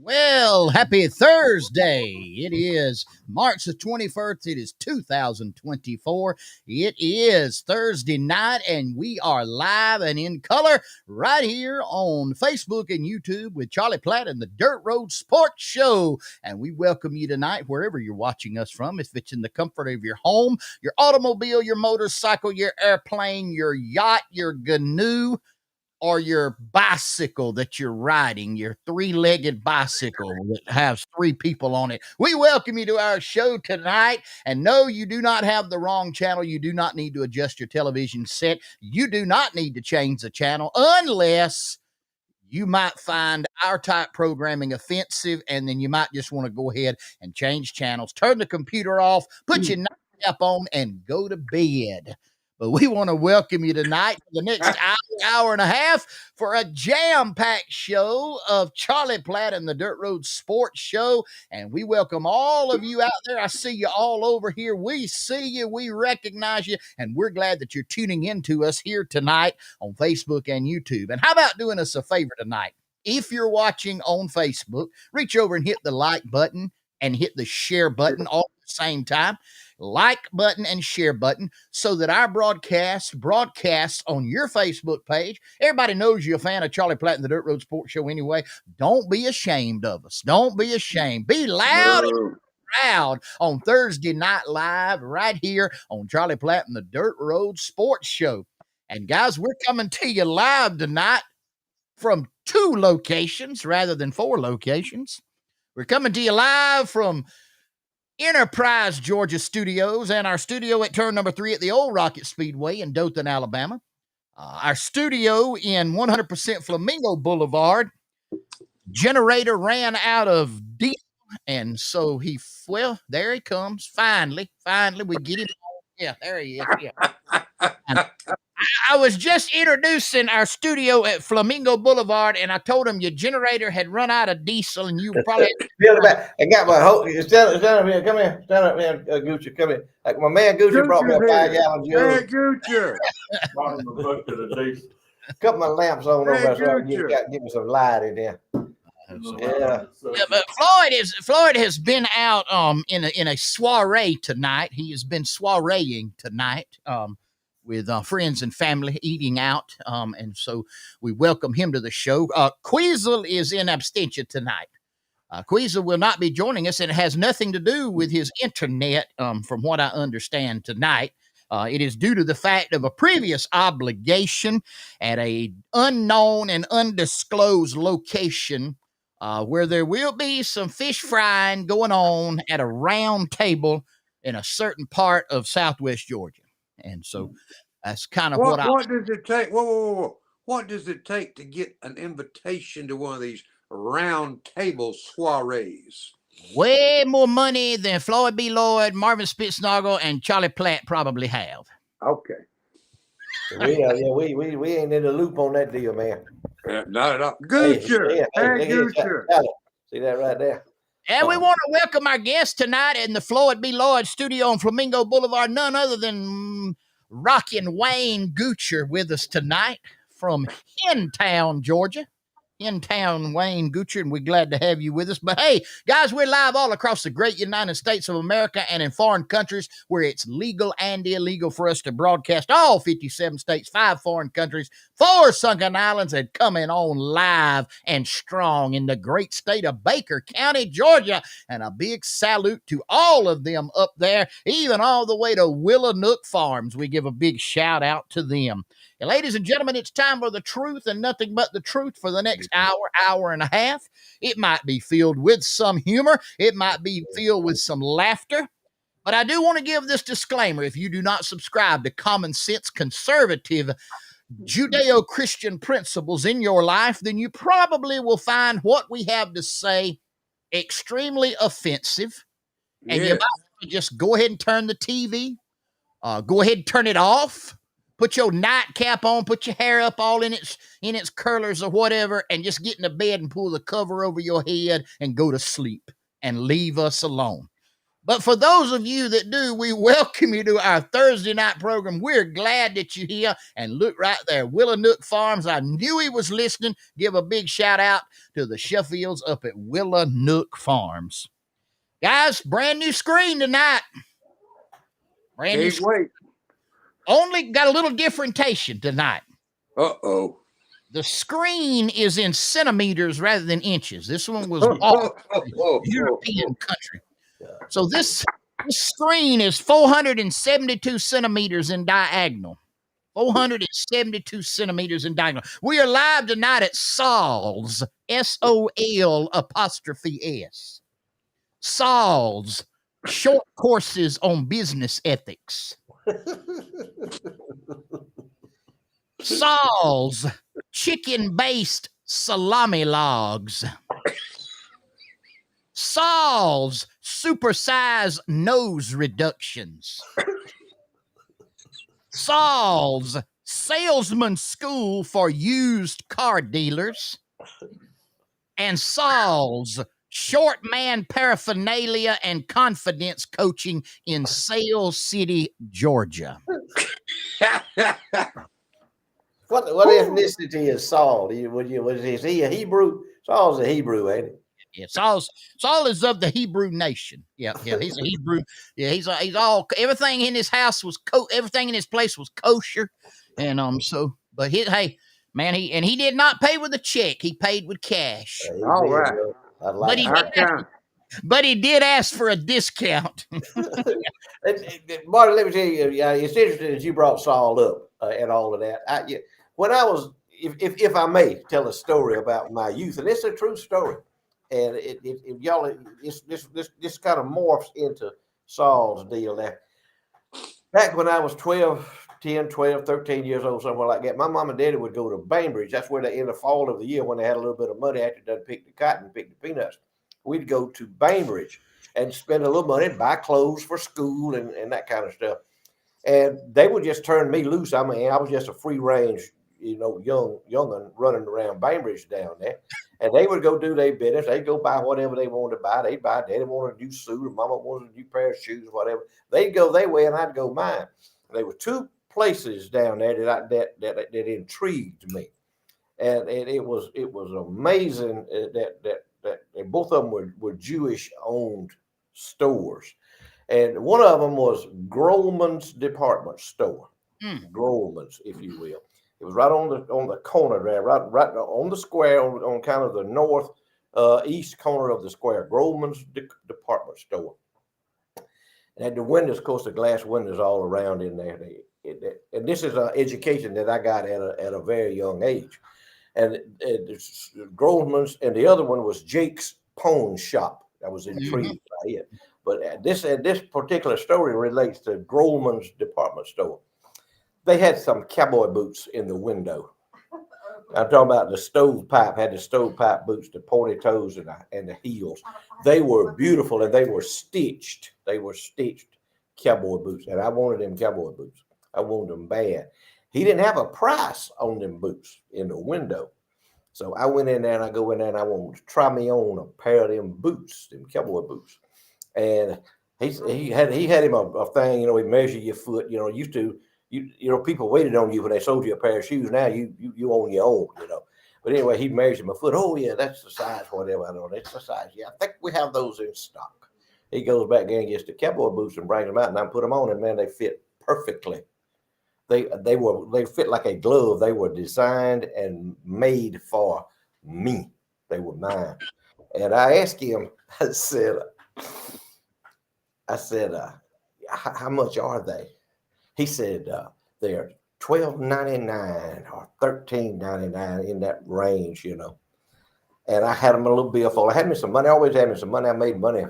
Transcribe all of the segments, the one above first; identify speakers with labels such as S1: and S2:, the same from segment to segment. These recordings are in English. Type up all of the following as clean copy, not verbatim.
S1: Well, happy Thursday. It is March the 21st. It is 2024. It is Thursday night, and we are live and in color right here on Facebook and YouTube with Charlie Platt and the Dirt Road Sports Show. And we welcome you tonight wherever you're watching us from. If it's in the comfort of your home, your automobile, your motorcycle, your airplane, your yacht, your canoe, or your bicycle that you're riding, your three-legged bicycle that has three people on it. We welcome you to our show tonight. And no, you do not have the wrong channel. You do not need to adjust your television set. You do not need to change the channel unless you might find our type programming offensive, and then you might just want to go ahead and change channels, turn the computer off, put your nightcap on, and go to bed. But we want to welcome you tonight for the next hour and a half for a jam-packed show of Charlie Platt and the Dirt Road Sports Show. And we welcome all of you out there. I see you all over here. We see you. We recognize you. And we're glad that you're tuning in to us here tonight on Facebook and YouTube. And how about doing us a favor tonight? If you're watching on Facebook, reach over and hit the like button and hit the share button all at the same time. Like button and share button so that our broadcasts on your Facebook page. Everybody knows you're a fan of Charlie Platt and the Dirt Road Sports Show anyway. Don't be ashamed of us. Don't be ashamed. Be loud and proud on Thursday Night Live right here on Charlie Platt and the Dirt Road Sports Show. And guys, we're coming to you live tonight from 2 locations rather than 4 locations. We're coming to you live from Enterprise, Georgia studios, and our studio at turn number 3 at the Old Rocket Speedway in Dothan, Alabama. Our studio in 100% Flamingo Boulevard. Generator ran out of diesel, and so there he comes. Finally, we get him. Yeah, there he is. Yeah. And I was just introducing our studio at Flamingo Boulevard, and I told him your generator had run out of diesel, and you probably.
S2: I got my whole. Stand up here. Come here. Stand up here, Gucci. Come here. Like my man Gucci brought me a 5-gallon jug.
S3: Hey, Gucci.
S4: Brought him a bucket of diesel.
S2: Cut my lamps on over there so I can give me some light in there.
S1: Yeah, but Floyd has been out in a soiree tonight. He has been soireeing tonight with friends and family, eating out, and so we welcome him to the show. Queasel is in absentia tonight. Queasel will not be joining us, and it has nothing to do with his internet, from what I understand tonight. It is due to the fact of a previous obligation at a unknown and undisclosed location where there will be some fish frying going on at a round table in a certain part of Southwest Georgia. And so that's kind of what
S3: does it take? Whoa. What does it take to get an invitation to one of these round table soirees?
S1: Way more money than Floyd B. Lloyd, Marvin Spitznagel, and Charlie Platt probably have.
S3: Okay.
S2: We ain't in the loop on that deal, man.
S3: Not at all. Gucci. Gucci.
S2: See that right there?
S1: And we want to welcome our guest tonight in the Floyd B. Lloyd studio on Flamingo Boulevard, none other than Rockin' Wayne Goocher with us tonight from Hentown, Georgia. In-town Wayne Goocher, and we're glad to have you with us. But hey, guys, we're live all across the great United States of America and in foreign countries where it's legal and illegal for us to broadcast. All 57 states, 5 foreign countries, 4 sunken islands, and coming on live and strong in the great state of Baker County, Georgia. And a big salute to all of them up there, even all the way to Willanook Farms. We give a big shout out to them. And ladies and gentlemen, it's time for the truth and nothing but the truth for the next hour and a half. It might be filled with some humor. It might be filled with some laughter. But I do want to give this disclaimer. If you do not subscribe to common sense, conservative, Judeo-Christian principles in your life, then you probably will find what we have to say extremely offensive. And you might want to just go ahead and turn the TV. Go ahead and turn it off. Put your nightcap on, put your hair up all in its curlers or whatever, and just get in the bed and pull the cover over your head and go to sleep and leave us alone. But for those of you that do, we welcome you to our Thursday night program. We're glad that you're here. And look right there, Willanook Farms. I knew he was listening. Give a big shout out to the Sheffields up at Willanook Farms. Guys, brand new screen tonight. Brand new screen. Only got a little differentiation tonight.
S3: Uh-oh.
S1: The screen is in centimeters rather than inches. This one was European country. So this screen is 472 centimeters in diagonal. 472 centimeters in diagonal. We are live tonight at Saul's, S-O-L apostrophe S. Saul's, short courses on business ethics. Saul's chicken-based salami logs. Solves supersize nose reductions. Solves salesman school for used car dealers. And solves short man paraphernalia and confidence coaching in Sales City, Georgia.
S2: What ethnicity is Saul? Is he a Hebrew? Saul's a Hebrew, ain't he?
S1: Yeah, Saul is of the Hebrew nation. Yeah, he's a Hebrew. Yeah, he's all everything in his house was everything in his place was kosher, and but hey, man, he did not pay with a check. He paid with cash.
S3: All right.
S2: I like
S1: But he did ask for a discount.
S2: Marty, let me tell you, it's interesting that you brought Saul up and all of that. When I was, if I may tell a story about my youth, and it's a true story, and y'all, this kind of morphs into Saul's deal. There, back when I was 10, 12, 13 years old, somewhere like that, my mom and daddy would go to Bainbridge. That's where in the fall of the year, when they had a little bit of money after they picked the cotton, picked the peanuts, we'd go to Bainbridge and spend a little money and buy clothes for school and that kind of stuff. And they would just turn me loose. I mean, I was just a free range, young running around Bainbridge down there. And they would go do their business. They'd go buy whatever they wanted to buy. They'd buy, daddy wanted a new suit, or mama wanted a new pair of shoes, whatever. They'd go their way and I'd go mine. And there were two places down there that intrigued me. And it was amazing that both of them were Jewish owned stores. And one of them was Grolman's department store. Grolman's, if you will. It was right on the corner there, right on the square, on kind of the north east corner of the square. Grolman's department store. And had the windows, of course, the glass windows all around in there. And this is an education that I got at a very young age. And Grolman's, and the other one was Jake's Pawn Shop. I was intrigued by it. But this particular story relates to Grolman's department store. They had some cowboy boots in the window. I'm talking about the stovepipe, had the stovepipe boots, the pointy toes and the heels. They were beautiful and they were stitched. They were stitched cowboy boots. And I wanted them cowboy boots. I wanted them bad. He didn't have a price on them boots in the window. So I went in there and I go in there and I wanted to try me on a pair of them boots, them cowboy boots. And he had him a thing, he measure your foot, used to, people waited on you when they sold you a pair of shoes. Now you own your own, But anyway, he measured my foot. Oh yeah, that's the size, whatever. I know that's the size. Yeah, I think we have those in stock. He goes back there and gets the cowboy boots and brings them out, and I put them on, and man, they fit perfectly. They fit like a glove. They were designed and made for me. They were mine. And I asked him, I said, how much are they? He said, they're $12.99 or $13.99 in that range, And I had them a little billfold. I had me some money. I always had me some money. I made money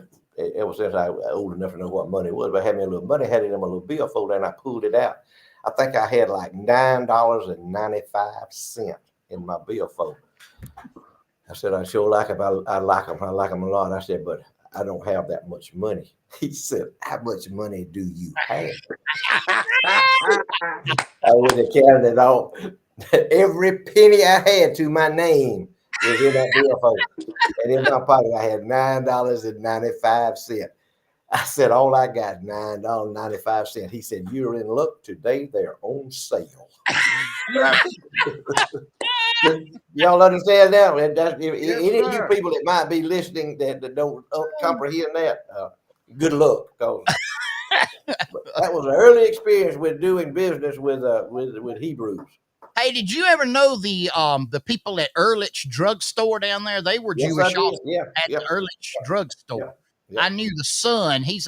S2: ever since I was old enough to know what money was. But I had me a little money, had it in a little billfold, and I pulled it out. I think I had like $9.95 in my billfold. I said, I sure like them. I like them. I like them a lot. I said, but I don't have that much money. He said, how much money do you have? I would have counted it all. Every penny I had to my name was in that billfold. And in my pocket, I had $9.95. I said, all I got is $9.95. He said, you're in luck today. They're on sale. Y'all understand now? Any of you people that might be listening that don't comprehend that, good luck. But that was an early experience with doing business with Hebrews.
S1: Hey, did you ever know the people at Ehrlich Drugstore down there? They were Jewish also at the Ehrlich Drugstore. Yeah. I knew the son. He was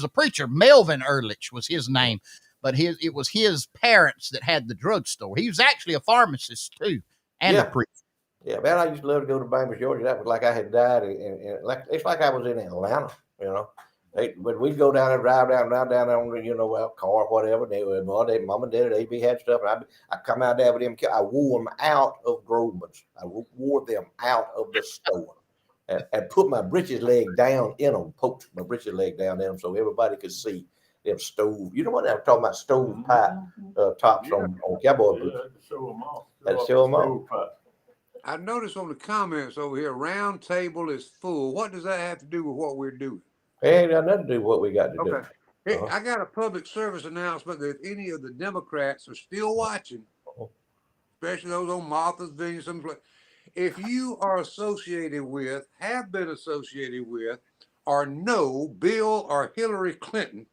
S1: a preacher. Melvin Ehrlich was his name, but it was his parents that had the drugstore. He was actually a pharmacist too, and a preacher.
S2: Yeah, man, I used to love to go to Bainbridge, Georgia. That was like I had died, and like it's like I was in Atlanta, When we go down and drive down on the, car, whatever, mom and dad, they had stuff. And I come out there with them. I wore them out of Groveman's. I wore them out of the store and put my britches leg down in them, poked my britches leg down in them so everybody could see them stove. You know what I'm talking about? Stove pipe tops on cowboy boots.
S4: To show them off.
S2: Let's show them off.
S3: I noticed on the comments over here, round table is full. What does that have to do with what we're doing?
S2: It ain't got nothing to do with what we got to do.
S3: Okay. Hey, I got a public service announcement that if any of the Democrats are still watching, especially those on Martha's Vineyard, someplace, if you are associated with, have been associated with, or know Bill or Hillary Clinton,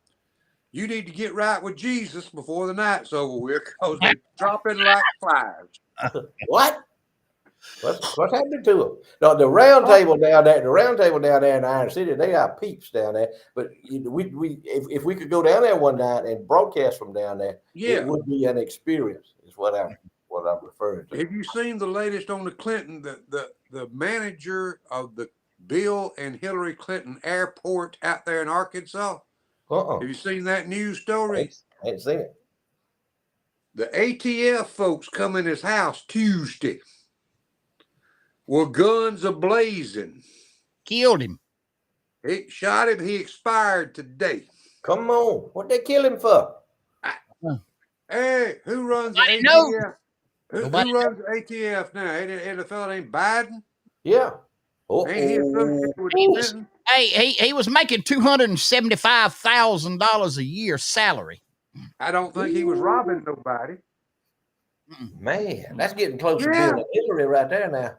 S3: you need to get right with Jesus before the night's over with, because they're dropping like flies.
S2: What? What's happening to them? No, the round table down there in Iron City, they got peeps down there. But if we could go down there one night and broadcast from down there, it would be an experience. Is what I'm referring to.
S3: Have you seen the latest on the Clinton? The manager of the Bill and Hillary Clinton airport out there in Arkansas. Have you seen that news story?
S2: I ain't seen it.
S3: The ATF folks come in his house Tuesday. Well, guns a-blazing.
S1: Killed him.
S3: He shot him. He expired today.
S2: Come on. What they kill him for?
S3: Hey, who runs the ATF? Who runs the ATF now? And the fella named Biden?
S2: Yeah.
S3: Ain't he associated with Clinton?
S1: He was making $275,000 a year salary.
S3: I don't think he was robbing nobody.
S2: Man, that's getting close to being a Hillary right there now.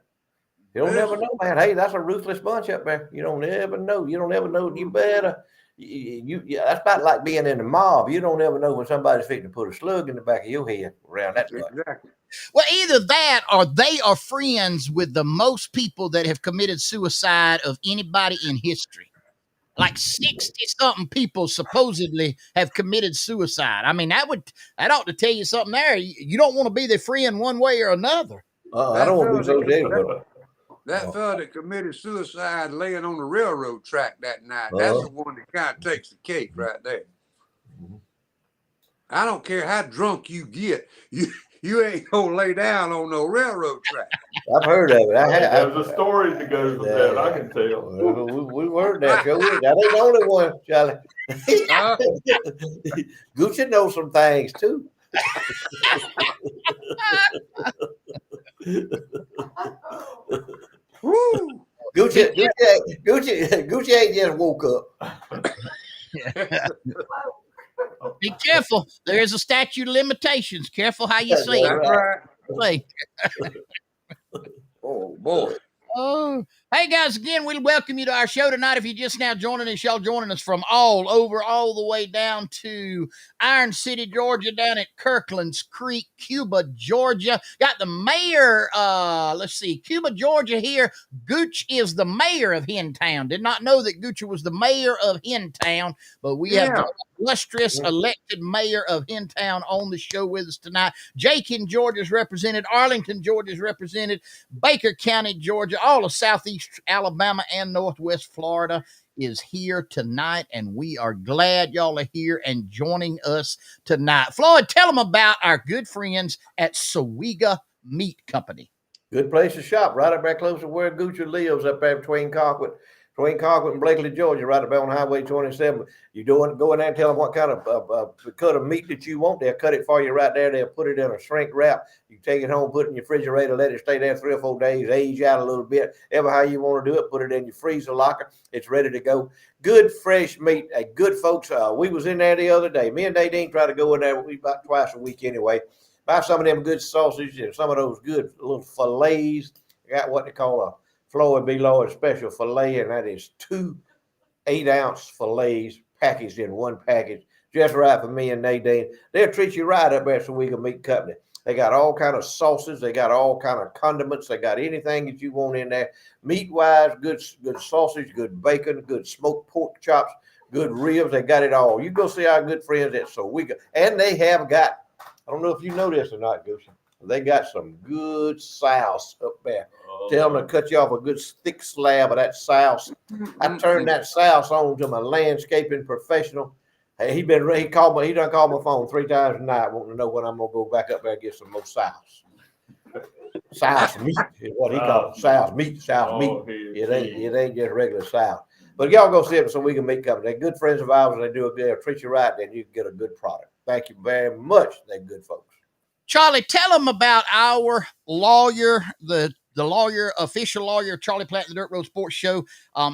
S2: You don't never know, man. Hey, that's a ruthless bunch up there. You don't ever know. You don't ever know. You better. That's about like being in the mob. You don't ever know when somebody's fixing to put a slug in the back of your head around that bunch.
S3: Exactly.
S1: Well, either that or they are friends with the most people that have committed suicide of anybody in history. Like 60-something people supposedly have committed suicide. I mean, that ought to tell you something there. You don't want to be their friend one way or another.
S2: I don't want to be so dead.
S3: That fella that committed suicide laying on the railroad track that night, that's the one that kind of takes the cake right there. I don't care how drunk you get, you ain't gonna lay down on no railroad track.
S2: I've heard of it.
S4: There's a story that goes with that, I can tell.
S2: We've heard that, Joe. That ain't the only one, Charlie. Gucci knows some things too.
S3: Woo!
S2: Gucci ain't just woke up.
S1: Be careful. There is a statute of limitations. Careful how you say it.
S3: Right. Oh, boy.
S1: Oh, hey guys, again, we'll welcome you to our show tonight. If you're just now joining us, y'all joining us from all over, all the way down to Iron City, Georgia, down at Kirkland's Creek, Cuba, Georgia. Got the mayor, Cuba, Georgia here. Gooch is the mayor of Hentown. Did not know that Gooch was the mayor of Hentown, but we have the illustrious elected mayor of Hentown on the show with us tonight. Jakin, Georgia's represented. Arlington, Georgia's represented. Baker County, Georgia, all of Southeast Alabama and Northwest Florida is here tonight, and we are glad y'all are here and joining us tonight. Floyd, tell them about our good friends at Sawega Meat Company.
S2: Good place to shop, right up there close to where Gucci lives, up there between Colquitt and Blakely, Georgia, right up there on Highway 27. You go in there and tell them what kind of cut of meat that you want. They'll cut it for you right there. They'll put it in a shrink wrap. You take it home, put it in your refrigerator, let it stay there 3 or 4 days, age out a little bit. Ever how you want to do it, put it in your freezer locker. It's ready to go. Good, fresh meat. Good folks. We was in there the other day. Me and Nadine try to go in there about twice a week anyway. Buy some of them good sausage and some of those good little fillets. They got what they call a Floyd B. Lloyd special filet, and that is 2 8-ounce fillets packaged in one package, just right for me and Nadine. They'll treat you right up there at Sawega Meat Company. They got all kind of sauces. They got all kind of condiments. They got anything that you want in there. Meat-wise, good sausage, good bacon, good smoked pork chops, good ribs. They got it all. You go see our good friends at Sawega. And they have got, I don't know if you know this or not, Goosey, they got some good sauce up there. Tell them to cut you off a good thick slab of that sauce. I turned that sauce on to my landscaping professional. Hey, he done called my phone 3 times a night wanting to know when I'm gonna go back up there and get some more sauce. Sauce meat is what he called it. Sauce meat. It ain't just regular sauce. But y'all go see them so we can make company. They're good friends of ours, and they'll treat you right, then you can get a good product. Thank you very much. They're good folks.
S1: Charlie, tell them about our lawyer, the lawyer, official lawyer, Charlie Platt, the Dirt Road Sports Show,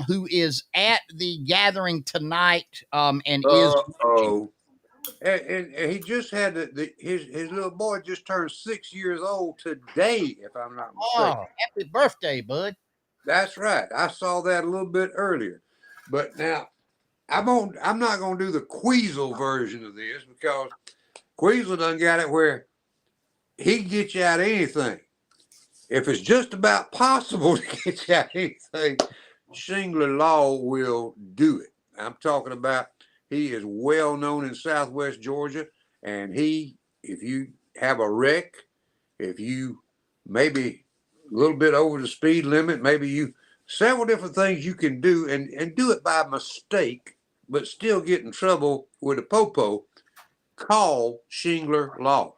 S1: who is at the gathering tonight, and
S3: and he just had his little boy just turned 6 years old today, if I'm not mistaken.
S1: Oh, happy birthday, bud.
S3: That's right. I saw that a little bit earlier. But now I'm not gonna do the Queasel version of this because Queasel done got it where he can get you out of anything. If it's just about possible to get you out of anything, Shingler Law will do it. I'm talking about he is well known in Southwest Georgia, and if you have a wreck, if you maybe a little bit over the speed limit, maybe several different things you can do and do it by mistake, but still get in trouble with a popo, call Shingler Law.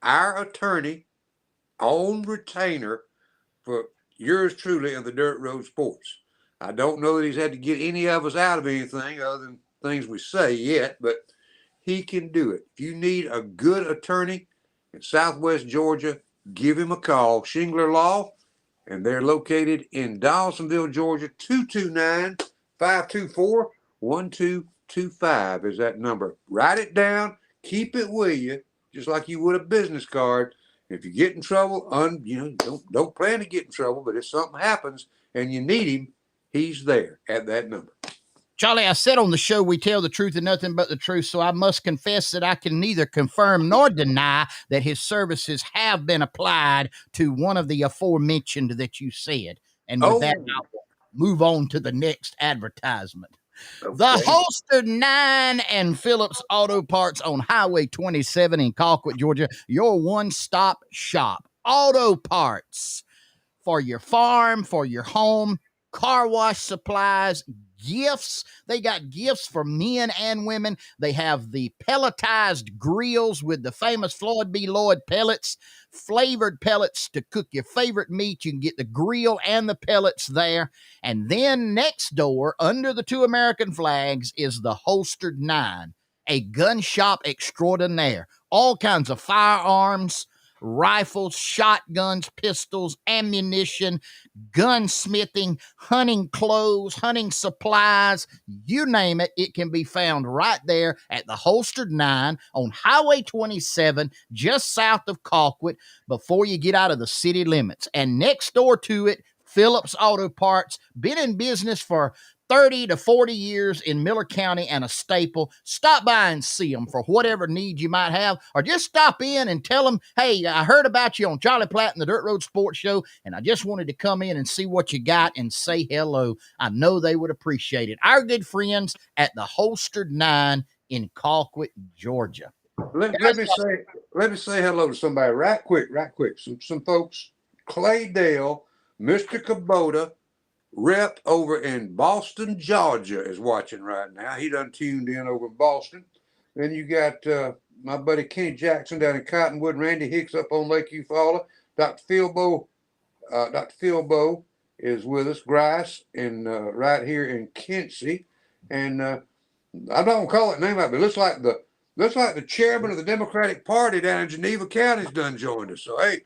S3: Our attorney on retainer for yours truly and the Dirt Road Sports. I don't know that he's had to get any of us out of anything other than things we say yet, but he can do it. If you need a good attorney in Southwest Georgia, give him a call. Shingler Law, and they're located in Dawsonville, Georgia. 229-524-1225 is that number. Write it down. Keep it with you, just like you would a business card. If you get in trouble, don't plan to get in trouble, but if something happens and you need him, he's there at that number.
S1: Charlie, I said on the show we tell the truth and nothing but the truth, so I must confess that I can neither confirm nor deny that his services have been applied to one of the aforementioned that you said. And with that, I'll move on to the next advertisement. Okay. The Holster 9 and Phillips Auto Parts on Highway 27 in Colquitt, Georgia, your one-stop shop. Auto parts for your farm, for your home, car wash supplies, gifts. They got gifts for men and women. They have the pelletized grills with the famous Floyd B. Lloyd pellets, flavored pellets to cook your favorite meat. You can get the grill and the pellets there. And then next door, under the two American flags, is the Holstered 9, a gun shop extraordinaire. All kinds of firearms, rifles, shotguns, pistols, ammunition, gunsmithing, hunting clothes, hunting supplies, you name it, it can be found right there at the Holstered 9 on Highway 27, just south of Colquitt, before you get out of the city limits. And next door to it, Phillips Auto Parts, been in business for 30 to 40 years in Miller County and a staple. Stop by and see them for whatever need you might have, or just stop in and tell them, hey, I heard about you on Charlie Platt and the Dirt Road Sports Show, and I just wanted to come in and see what you got and say hello. I know they would appreciate it. Our good friends at the Holstered 9 in Colquitt, Georgia.
S3: Let me say hello to somebody right quick. Some folks, Clay Dale, Mr. Kubota, rep over in Boston, Georgia, is watching right now. He done tuned in over in Boston. Then you got my buddy Kenny Jackson down in Cottonwood, Randy Hicks up on Lake Eufaula. Dr. Philbo is with us, Grice, and right here in Quincy. And I'm not gonna call it name out, but it looks like the chairman of the Democratic Party down in Geneva County's done joined us. So hey,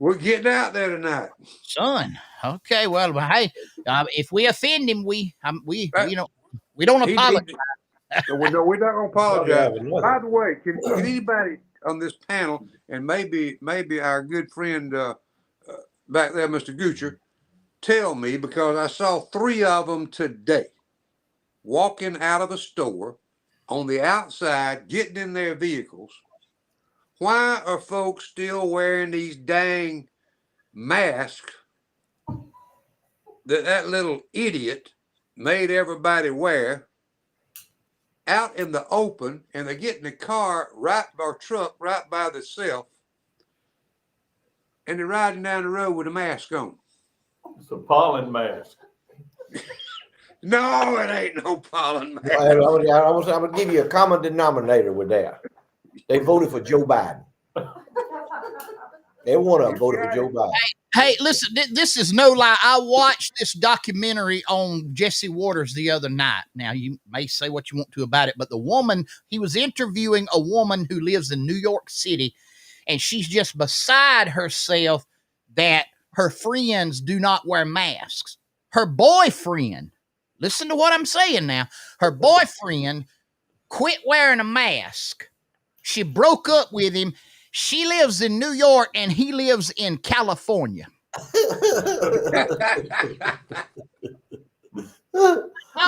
S3: we're getting out there tonight,
S1: son. Okay, well, hey, if we offend him, we don't apologize.
S3: We're not going to apologize. By the way, can anybody on this panel, and maybe our good friend back there, Mr. Goocher, tell me, because I saw 3 of them today walking out of a store on the outside, getting in their vehicles. Why are folks still wearing these dang masks that little idiot made everybody wear out in the open, and they get in the car or truck right by themselves, and they're riding down the road with a mask on.
S4: It's a pollen mask.
S3: No, it ain't no pollen mask.
S2: I'm gonna give you a common denominator with that. They voted for Joe Biden. Every one of them voted for Joe Biden.
S1: Hey, listen, this is no lie. I watched this documentary on Jesse Waters the other night. Now, you may say what you want to about it, but the woman, he was interviewing a woman who lives in New York City, and she's just beside herself that her friends do not wear masks. Her boyfriend, listen to what I'm saying now, her boyfriend quit wearing a mask. She broke up with him. She lives in New York and he lives in California.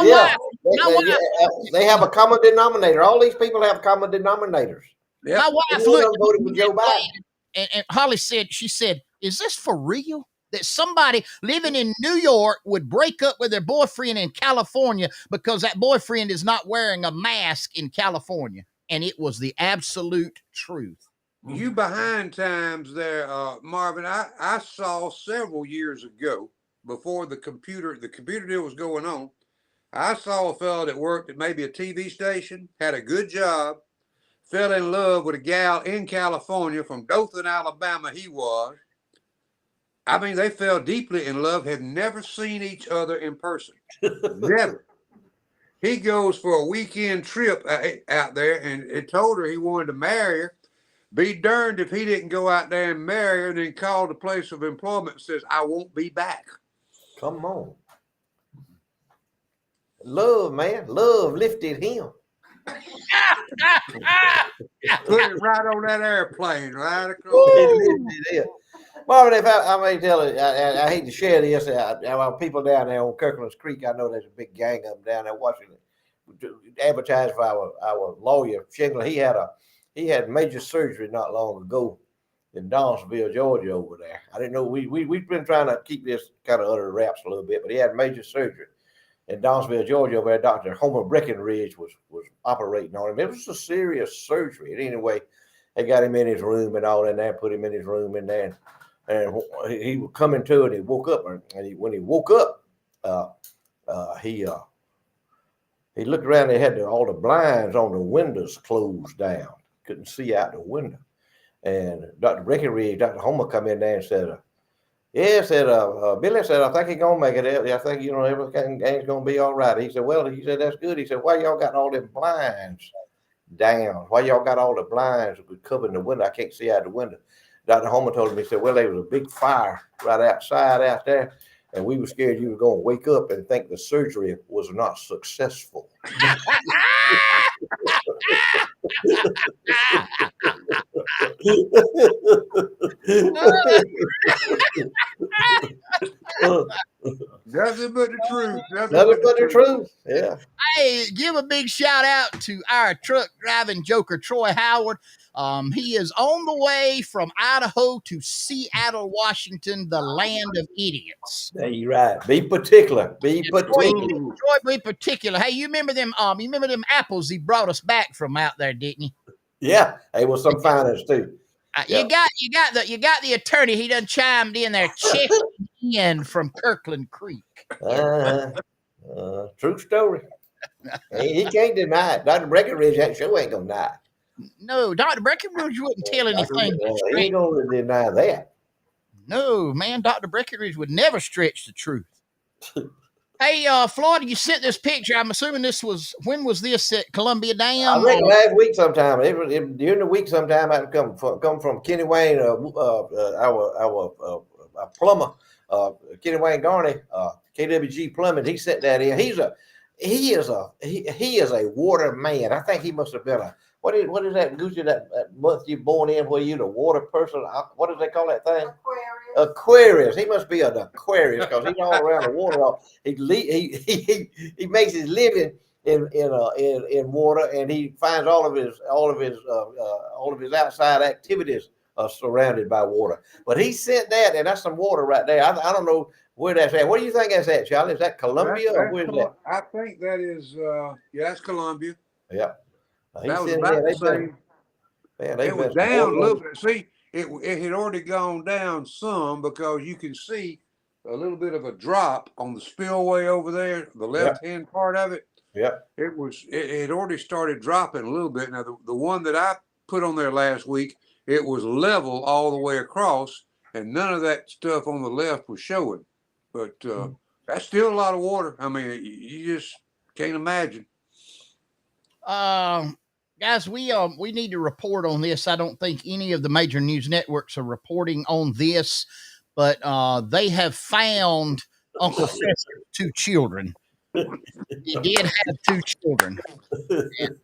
S2: Yeah, they have a common denominator. All these people have common denominators.
S1: My wife looked voted for Joe Biden. And Holly said, she said, is this for real? That somebody living in New York would break up with their boyfriend in California because that boyfriend is not wearing a mask in California. And it was the absolute truth.
S3: You behind times there, Marvin. I saw several years ago, before the computer deal was going on, I saw a fellow that worked at maybe a TV station, had a good job, fell in love with a gal in California from Dothan, Alabama. He was. I mean, they fell deeply in love, had never seen each other in person. Never. He goes for a weekend trip out there and told her he wanted to marry her. Be darned if he didn't go out there and marry her and then call the place of employment and says, I won't be back.
S2: Come on. Love, man. Love lifted him.
S3: Put it right on that airplane, right across.
S2: Marvin, if I may tell you, I hate to share this. People down there on Kirkland's Creek, I know there's a big gang of them down there watching it. Advertised for our lawyer, Shingler. He had major surgery not long ago in Dawsonville, Georgia, over there. I didn't know we've been trying to keep this kind of under wraps a little bit, but he had major surgery in Dawsonville, Georgia, where Dr. Homer Breckenridge was operating on him. It was a serious surgery. And anyway, they got him in his room and all in there, put him in his room in there. And he was coming to and he woke up. And when he woke up, he looked around. They had all the blinds on the windows closed down. Couldn't see out the window. And Dr. Breckenridge, Dr. Homer come in there and said, Billy said, I think he's going to make it. I think, everything's going to be all right. He said, well, that's good. He said, why y'all got all them blinds down? Why y'all got all the blinds covering the window? I can't see out the window. Dr. Homer told me, he said, well, there was a big fire right outside out there, and we were scared you were going to wake up and think the surgery was not successful.
S3: Nothing but the truth.
S2: Nothing but the truth. Yeah.
S1: Hey, give a big shout out to our truck driving joker, Troy Howard. He is on the way from Idaho to Seattle, Washington, the land of idiots.
S2: Yeah, you're right. Be particular. Be particular.
S1: Troy, be particular. Hey, you remember them apples he brought us back from out there, didn't you?
S2: Yeah, they were some finance too.
S1: You got the attorney. He done chimed in there, checking in from Kirkland Creek.
S2: True story. He can't deny it. Dr. Breckenridge, that show ain't gonna deny it.
S1: No, Dr. Breckenridge wouldn't tell anything.
S2: He ain't gonna deny that.
S1: No, man, Dr. Breckenridge would never stretch the truth. Hey, Florida, you sent this picture. I'm assuming when was this at Columbia Dam?
S2: I reckon last week sometime. During the week sometime, I come from Kenny Wayne, our plumber, Kenny Wayne Garney, KWG Plumbing. He sent that in. He is a water man. I think he must have been what is that, Gucci, that month you born in where you the water person? What do they call that thing? Aquarius. He must be an Aquarius because he's all around the water. He makes his living in water, and he finds all of his outside activities are surrounded by water. But he sent that, and that's some water right there. I don't know where that's at. What do you think that's at, Charlie? Is that Columbia or where is that?
S3: I think that is that's Columbia.
S2: Yeah.
S3: That was about the same. It was down a little bit. See, it had already gone down some because you can see a little bit of a drop on the spillway over there, the left-hand part of it.
S2: Yep.
S3: It had already started dropping a little bit. Now the one that I put on there last week, it was level all the way across, and none of that stuff on the left was showing. But that's still a lot of water. I mean, you just can't imagine.
S1: Guys, we need to report on this. I don't think any of the major news networks are reporting on this, but they have found Uncle Fester's 2 children. He did have 2 children. And,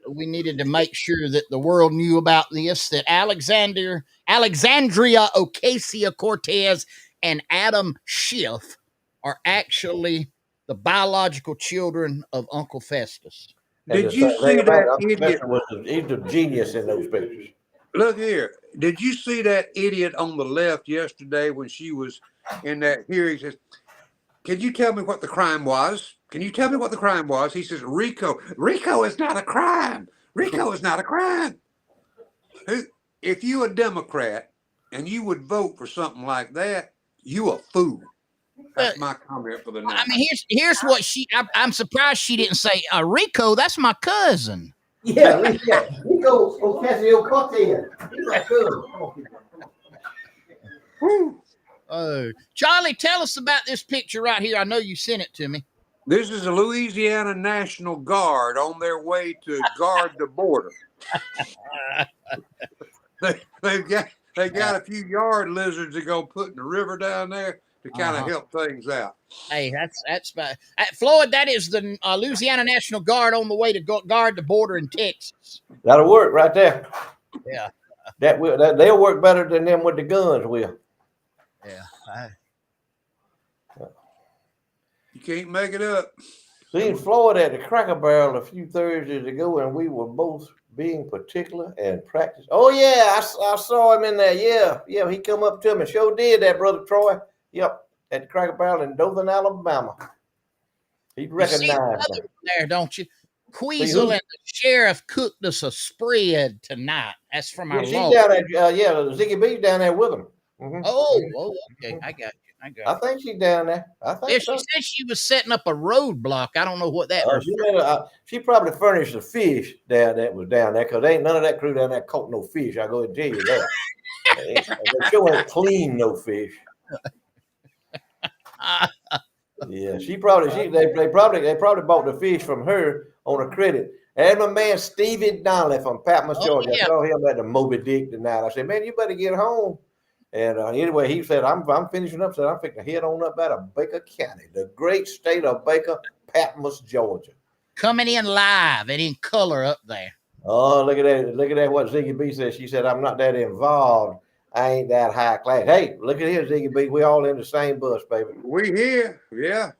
S1: we needed to make sure that the world knew about this, that Alexandria Ocasio-Cortez and Adam Schiff are actually the biological children of Uncle Festus.
S3: Did you see that idiot?
S2: He's a genius in those pictures.
S3: Look here. Did you see that idiot on the left yesterday when she was in that hearing? Says, "Can you tell me what the crime was? Can you tell me what the crime was?" He says, "RICO. RICO is not a crime. RICO is not a crime." If you a Democrat and you would vote for something like that, you a fool. That's my comment for the night.
S1: I mean, here's what I'm surprised she didn't say, Rico, that's my cousin.
S2: Yeah, Rico Ocasio-Cortez. He's my cousin.
S1: Charlie, tell us about this picture right here. I know you sent it to me.
S3: This is the Louisiana National Guard on their way to guard the border. They got a few yard lizards to go put in the river down there to kind of help things out.
S1: Hey, that's Floyd. That is the Louisiana National Guard on the way to guard the border in Texas.
S2: That'll work right there.
S1: Yeah,
S2: they'll work better than them with the guns will.
S1: Yeah,
S3: you can't make it up.
S2: See, in Florida at the Cracker Barrel a few Thursdays ago, and we were both being particular and practice. Oh yeah, I saw him in there. Yeah, he come up to me. Sure did that, Brother Troy. Yep, at the Cracker Barrel in Dothan, Alabama. He'd recognize me.
S1: There, don't you? Queasel and the sheriff cooked us a spread tonight. That's from our law.
S2: Ziggy B's down there with him. Mm-hmm.
S1: Oh, okay. I got you.
S2: I think she's down there. I think
S1: so. She said she was setting up a roadblock. I don't know what that was.
S2: She probably furnished the fish that was down there because ain't none of that crew down there caught no fish. I go and tell you that. They sure ain't clean no fish. Yeah, they probably bought the fish from her on a credit. And my man Stevie Donnelly from Patmos, Georgia. I saw him at the Moby Dick tonight. I said, "Man, you better get home." And anyway, he said, "I'm finishing up." Said, "I'm fixing to head on up out of Baker County, the great state of Baker, Patmos, Georgia."
S1: Coming in live and in color up there.
S2: Oh, look at that! Look at that! What Ziggy B said. She said, "I'm not that involved. I ain't that high class." Hey, look at here, Ziggy B. We all in the same bus, baby.
S3: We here, yeah.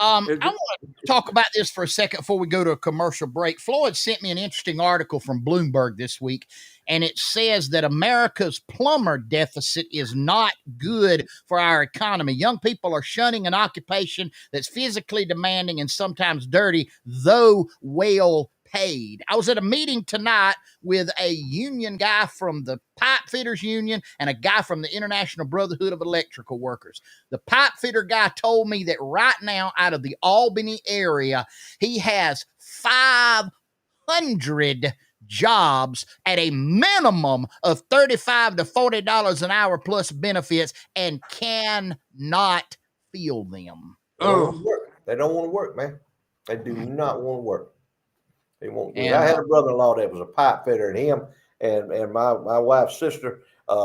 S1: I want to talk about this for a second before we go to a commercial break. Floyd sent me an interesting article from Bloomberg this week, and it says that America's plumber deficit is not good for our economy. Young people are shunning an occupation that's physically demanding and sometimes dirty, though well paid. I was at a meeting tonight with a union guy from the Pipe Fitters Union and a guy from the International Brotherhood of Electrical Workers. The pipe fitter guy told me that right now out of the Albany area, he has 500 jobs at a minimum of $35 to $40 an hour plus benefits and cannot fill them.
S2: They don't want to work, man. They do not want to work. They won't do it.
S1: And,
S2: I had a brother-in-law that was a pipe fitter, and him and my wife's sister,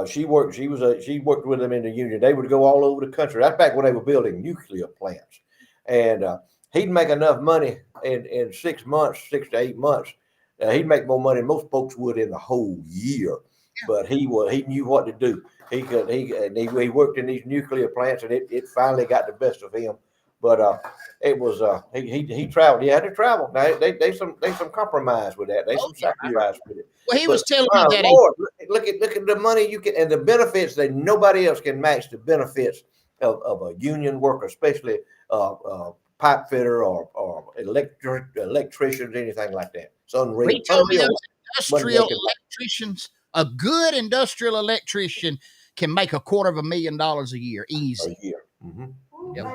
S2: she worked with them in the union. They would go all over the country. That's back when they were building nuclear plants. And he'd make enough money in 6 months, 6 to 8 months. He'd make more money than most folks would in the whole year. Yeah. But he knew what to do. He worked in these nuclear plants, and it finally got the best of him. But it was he traveled. He had to travel. Now they some compromise with that. They some sacrifice with it.
S1: Well, he was telling me that.
S2: Lord, look at the money you get and the benefits that nobody else can match. The benefits of a union worker, especially pipe fitter or electricians, anything like that. It's unreal.
S1: He told me those industrial electricians, a good industrial electrician can make $250,000 a year, easy.
S2: A year. Mm-hmm.
S1: Yep.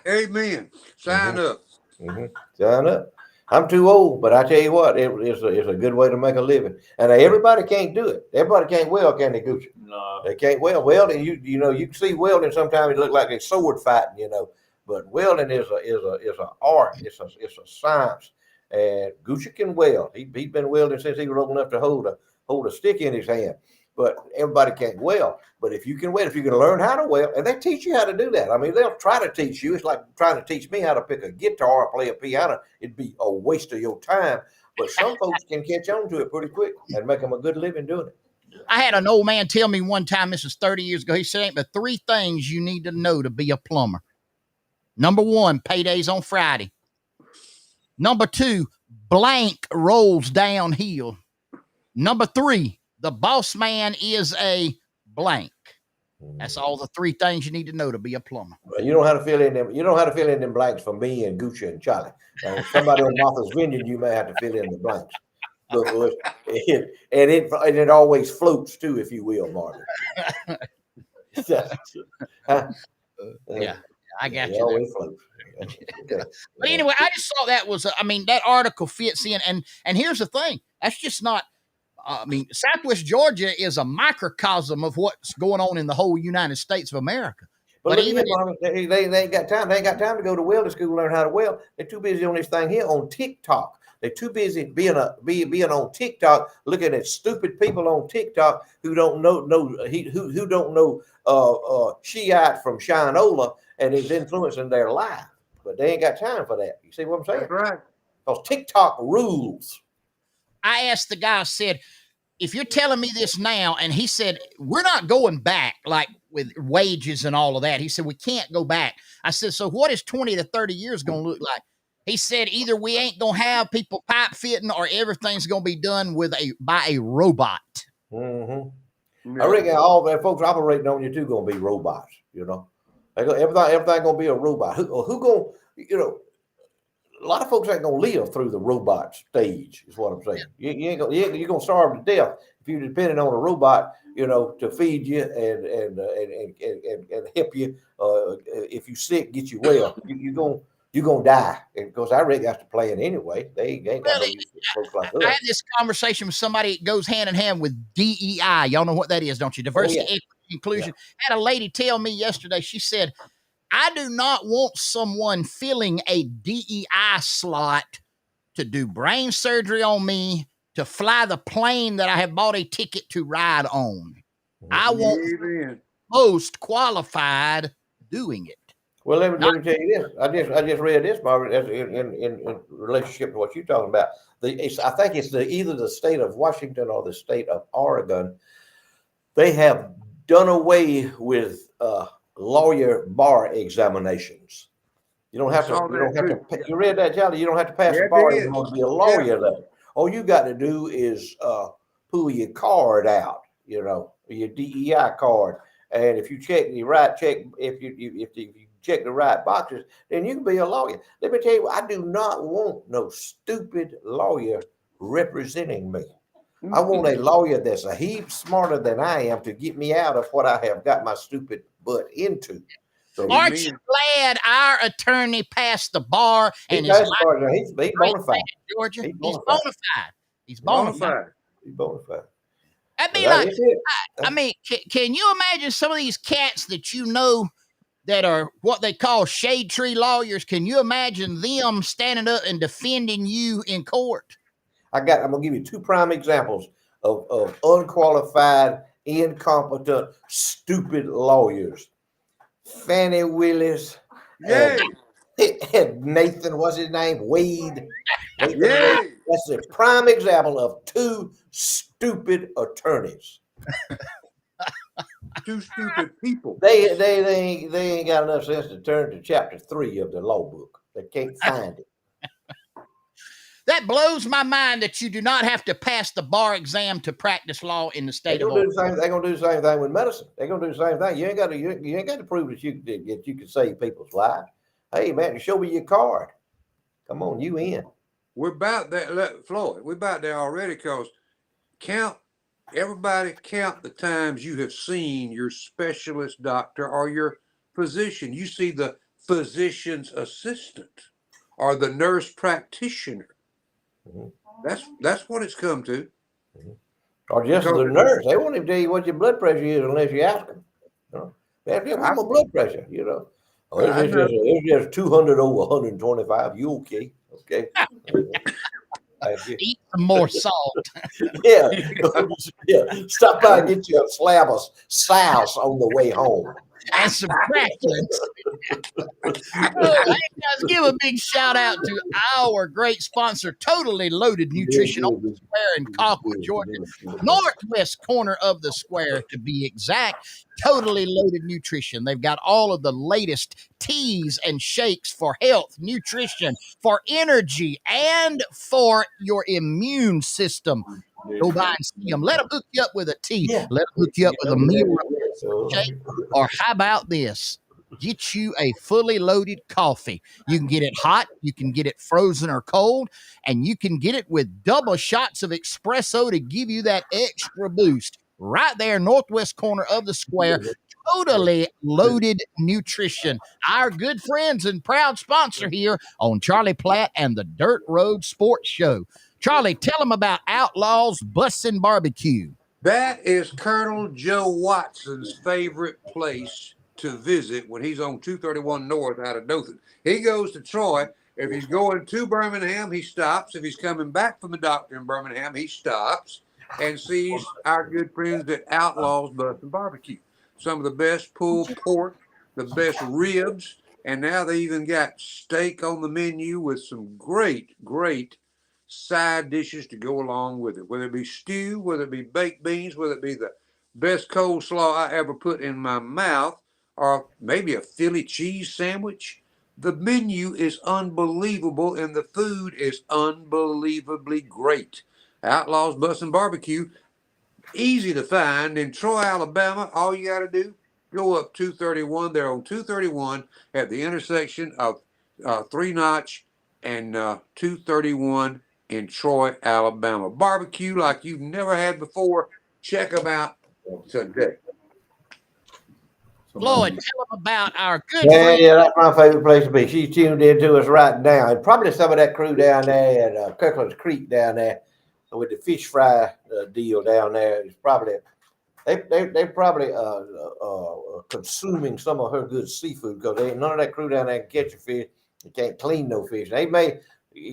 S3: Amen. Sign up.
S2: Mm-hmm. Sign up. I'm too old, but I tell you what, it's a good way to make a living. And everybody can't do it. Everybody can't weld, can they, Gucci?
S4: No.
S2: They can't weld. Welding, you know, you can see welding sometimes it look like they're sword fighting, you know. But welding is an art. It's a science. And Gucci can weld. He's been welding since he was old enough to hold a stick in his hand. But everybody can't weld. But if you can weld, if you can learn how to weld, and they teach you how to do that. I mean, they'll try to teach you. It's like trying to teach me how to pick a guitar or play a piano. It'd be a waste of your time. But some folks can catch on to it pretty quick and make them a good living doing it.
S1: I had an old man tell me one time, this is 30 years ago, he said, ain't but 3 things you need to know to be a plumber. Number 1, payday's on Friday. Number 2, blank rolls downhill. Number 3, the boss man is a blank. That's all the 3 things you need to know to be a plumber.
S2: Well, you know how to fill in them. You know how to fill in them blanks for me and Gucci and Charlie. Somebody on Martha's Vineyard, you may have to fill in the blanks. But it always floats too, if you will, Martin.
S1: Yeah, I got
S2: It
S1: you.
S2: always floats. Okay.
S1: But anyway, I just thought that was, I mean, that article fits in. And here's the thing. That's just not, I mean, Southwest Georgia is a microcosm of what's going on in the whole United States of America. But
S2: even they ain't got time. They ain't got time to go to welding school and learn how to weld. They're too busy on this thing here on TikTok. They're too busy being on TikTok, looking at stupid people on TikTok who don't who don't know Shiite from Shinola, and is influencing their life. But they ain't got time for that. You see what I'm saying?
S3: That's right.
S2: Because TikTok rules.
S1: I asked the guy, I said, if you're telling me this now, and he said, we're not going back, like with wages and all of that. He said, we can't go back. I said, so what is 20 to 30 years going to look like? He said, either we ain't going to have people pipe fitting or everything's going to be done by a robot.
S2: Mm-hmm. I reckon all the folks operating on you too going to be robots, you know. Everything going to be a robot. Who going, you know, a lot of folks ain't going to live through the robot stage, is what I'm saying. You're going to starve to death if you're depending on a robot, you know, to feed you and help you. If you're sick, get you well. You're gonna die, because I reckon that's the plan anyway. They ain't got no use for folks like us.
S1: I had this conversation with somebody that goes hand in hand with DEI. Y'all know what that is, don't you? Diversity, equity, inclusion. Had a lady tell me yesterday, she said, I do not want someone filling a DEI slot to do brain surgery on me, to fly the plane that I have bought a ticket to ride on. I want most qualified doing it.
S2: Well, let me tell you this. I just read this, Marvin, in relationship to what you're talking about. I think it's either the state of Washington or the state of Oregon. They have done away with lawyer bar examinations. You don't have to. You read that, Charlie? You don't have to pass the bar if you want to be a lawyer. There, all you got to do is pull your card out. You know, your DEI card, and if you check the right if you check the right boxes, then you can be a lawyer. Let me tell you, I do not want no stupid lawyer representing me. I want a lawyer that's a heap smarter than I am to get me out of what I have got my stupid butt into. So
S1: aren't you glad our attorney passed the bar and
S2: he's bona fide.
S1: Georgia? He's bona fide. He's bona fide.
S2: He's bona fide.
S1: I mean, like, I mean, can you imagine some of these cats that you know that are what they call shade tree lawyers? Can you imagine them standing up and defending you in court?
S2: I'm gonna give you 2 prime examples of unqualified, incompetent, stupid lawyers. Fannie Willis and Nathan, what's his name? Wade. That's a prime example of 2 stupid attorneys.
S3: 2 stupid people.
S2: They ain't got enough sense to turn to chapter 3 of the law book. They can't find it.
S1: That blows my mind that you do not have to pass the bar exam to practice law in the state of Oregon.
S2: They're gonna do the same thing with medicine. They're gonna do the same thing. You ain't got to prove that you can save people's lives. Hey man, show me your card. Come on, you in.
S3: we're about there, Floyd. We're about there already. Cause everybody count the times you have seen your specialist doctor or your physician. You see the physician's assistant or the nurse practitioner.
S2: Mhm.
S3: That's what it's come to.
S2: Or just the nurse. They won't even tell you what your blood pressure is unless you ask them. You know? They have to get my blood pressure, you know. Oh, it's just 200 over 125. You okay? Okay. Thank you.
S1: Eat some more salt.
S2: Yeah. Yeah. Stop by and get you a slab of sauce on the way home.
S1: And some crackers. Oh, hey guys, give a big shout out to our great sponsor, Totally Loaded Nutrition on the Square in Colquitt, Georgia. Northwest corner of the square, to be exact. Totally Loaded Nutrition. They've got all of the latest teas and shakes for health, nutrition, for energy, and for your immune system. Go by and see them. Let them hook you up with a tea.
S2: Yeah.
S1: Let them hook you up with a meal
S2: So,
S1: shake. Or how about this? Get you a fully loaded coffee. You can get it hot, you can get it frozen or cold, and you can get it with double shots of espresso to give you that extra boost. Right there, northwest corner of the square. Totally Loaded Nutrition. Our good friends and proud sponsor here on Charlie Platt and the Dirt Road Sports Show. Charlie, tell them about Outlaws Bussin' Barbecue.
S3: That is Colonel Joe Watson's favorite place to visit when he's on 231 North out of Dothan. He goes to Troy. If he's going to Birmingham, he stops. If he's coming back from the doctor in Birmingham, he stops and sees our good friends at Outlaws Bussin' Barbecue. Some of the best pulled pork, the best ribs, and now they even got steak on the menu with some great side dishes to go along with it, whether it be stew, whether it be baked beans, whether it be the best coleslaw I ever put in my mouth, or maybe a Philly cheese sandwich. The menu is unbelievable and the food is unbelievably great. Outlaws Bussin' Barbecue, easy to find in Troy, Alabama. All you got to do, go up 231. They're on 231 at the intersection of 3 Notch and 231 in Troy, Alabama. Barbecue like you've never had before. Check them out today.
S1: Floyd, tell them about our good
S2: Yeah,
S1: friend.
S2: yeah, that's my favorite place to be. She's tuned in to us right now. And probably some of that crew down there at Kirkland's Creek down there with the fish fry deal down there. It's probably they probably consuming some of her good seafood because ain't none of that crew down there can catch a fish. They can't clean no fish. They may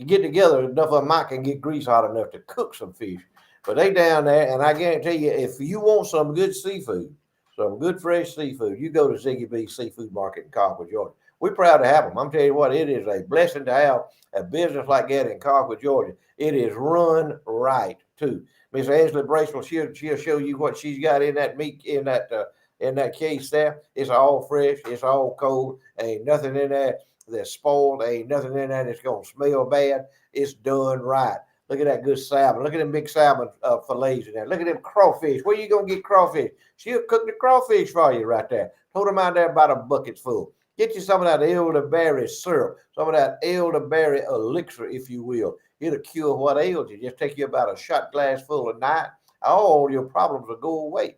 S2: get together enough of them might can get grease hot enough to cook some fish. But they down there, and I guarantee you, if you want some good seafood, some good fresh seafood, you go to Ziggy B's Seafood Market in Colquitt, Georgia. We're proud to have them. I'm telling you what, it is a blessing to have a business like that in Colquitt, Georgia. It is run right too. Miss Angela Bracewell, she'll show you what she's got in that meat in that case there. It's all fresh. It's all cold. Ain't nothing in there that's spoiled. Ain't nothing in there that's gonna smell bad. It's done right. Look at that good salmon. Look at them big salmon fillets in there. Look at them crawfish. Where you going to get crawfish? She'll cook the crawfish for you right there. Told them out there about a bucket full. Get you some of that elderberry syrup, some of that elderberry elixir, if you will. It'll cure what ails you. Just take you about a shot glass full a night. All your problems will go away.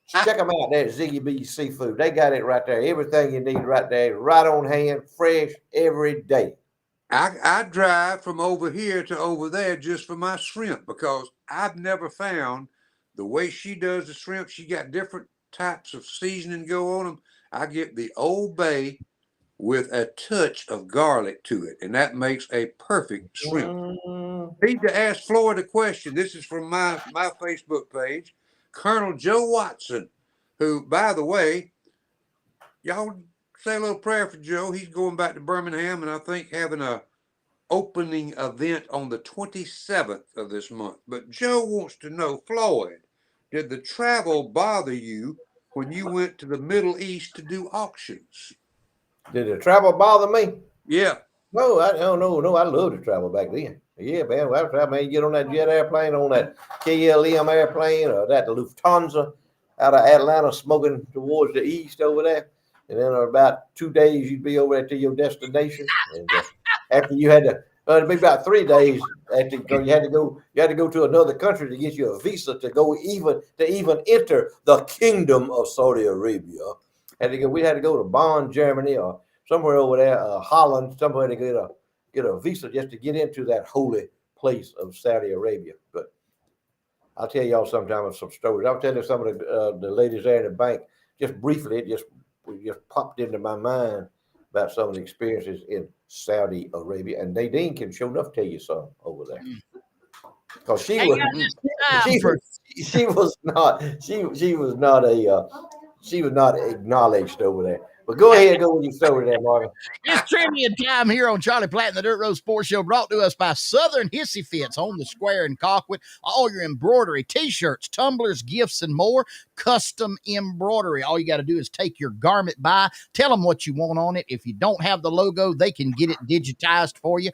S2: Check them out there at Ziggy B's Seafood. They got it right there. Everything you need right there, right on hand, fresh every day.
S3: I drive from over here to over there just for my shrimp because I've never found the way she does the shrimp. She got different types of seasoning go on them. I get the Old Bay with a touch of garlic to it, and that makes a perfect shrimp. Need to ask Floyd a question. This is from my Facebook page. Colonel Joe Watson, who, by the way, y'all say a little prayer for Joe. He's going back to Birmingham, and I think having a opening event on the 27th of this month. But Joe wants to know, Floyd, did the travel bother you when you went to the Middle East to do auctions?
S2: Did the travel bother me?
S3: Yeah.
S2: No, I don't know. No, I love to travel back then. Yeah, man. I travel, man. You get on that jet airplane, on that KLM airplane, or that Lufthansa out of Atlanta, smoking towards the east over there. And then in about 2 days, you'd be over there to your destination. And after you had to It'd be about 3 days after you had to go. You had to go to another country to get you a visa to even enter the Kingdom of Saudi Arabia. We had to go to Bonn, Germany, or somewhere over there, Holland, somewhere to get a visa just to get into that holy place of Saudi Arabia. But I'll tell y'all sometime some stories. I'll tell you some of the ladies there in the bank. Just briefly, it just popped into my mind about some of the experiences in Saudi Arabia, and Nadine can sure enough tell you some over there, because she
S1: Hang
S2: was
S1: on just time
S2: she,
S1: for
S2: she was not she was not acknowledged over there. But go ahead, go with your story there, Marvin.
S1: It's trivia time here on Charlie Platt and the Dirt Road Sports Show, brought to us by Southern Hissy Fits on the Square in Colquitt. All your embroidery, t-shirts, tumblers, gifts, and more. Custom embroidery. All you got to do is take your garment by, tell them what you want on it. If you don't have the logo, they can get it digitized for you.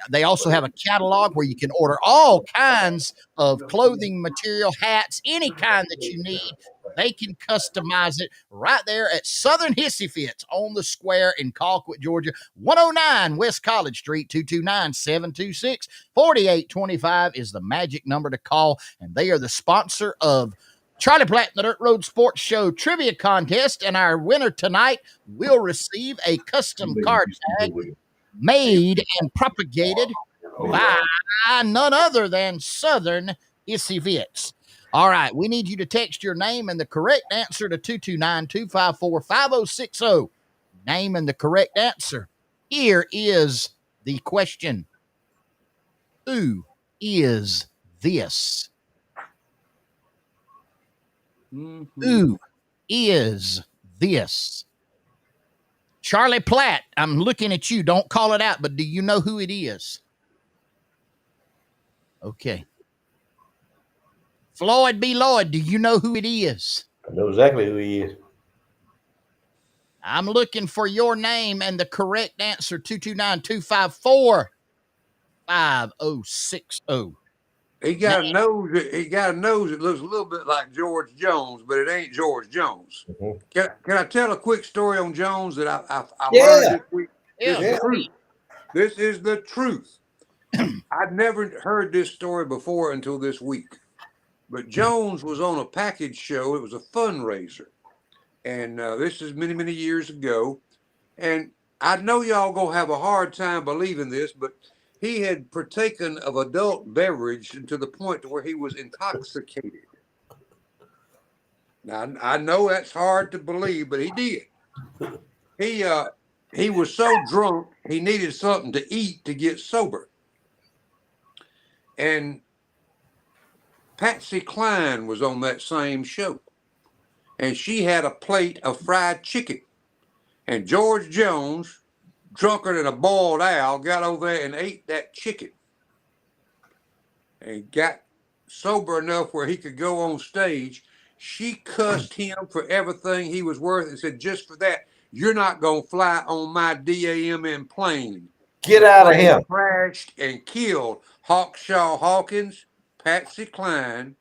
S1: They also have a catalog where you can order all kinds of clothing material, hats, any kind that you need. They can customize it right there at Southern Hissy Fits on the Square in Colquitt, Georgia. 109 West College Street, 229-726-4825 is the magic number to call. And they are the sponsor of Charlie Platt and the Dirt Road Sports Show trivia contest. And our winner tonight will receive a custom card tag made and propagated by none other than Southern Hissy Fits. All right, we need you to text your name and the correct answer to 229-254-5060. Name and the correct answer. Here is the question. Who is this? Who is this? Charlie Platt, I'm looking at you. Don't call it out, but do you know who it is? Okay. Floyd B. Lloyd, do you know who it is?
S2: I know exactly who he is.
S1: I'm looking for your name and the correct answer. 229-254-5060.
S3: He got a nose. He got a nose that looks a little bit like George Jones, but it ain't George Jones.
S2: Mm-hmm.
S3: Can I tell a quick story on Jones that I
S2: Yeah.
S3: learned this week?
S1: Yeah.
S3: This is the truth. This is the truth. I'd never heard this story before until this week. But Jones was on a package show. It was a fundraiser. And this is many, many years ago. And I know y'all going to have a hard time believing this, but he had partaken of adult beverage to the point to where he was intoxicated. Now, I know that's hard to believe, but he did. He was so drunk, he needed something to eat to get sober. And Patsy Cline was on that same show. And she had a plate of fried chicken. And George Jones, drunker than a boiled owl, got over there and ate that chicken. And got sober enough where he could go on stage. She cussed him for everything he was worth and said, just for that, you're not going to fly on my DAMN plane.
S2: Get out of here.
S3: Crashed and killed Hawkshaw Hawkins, Patsy Cline,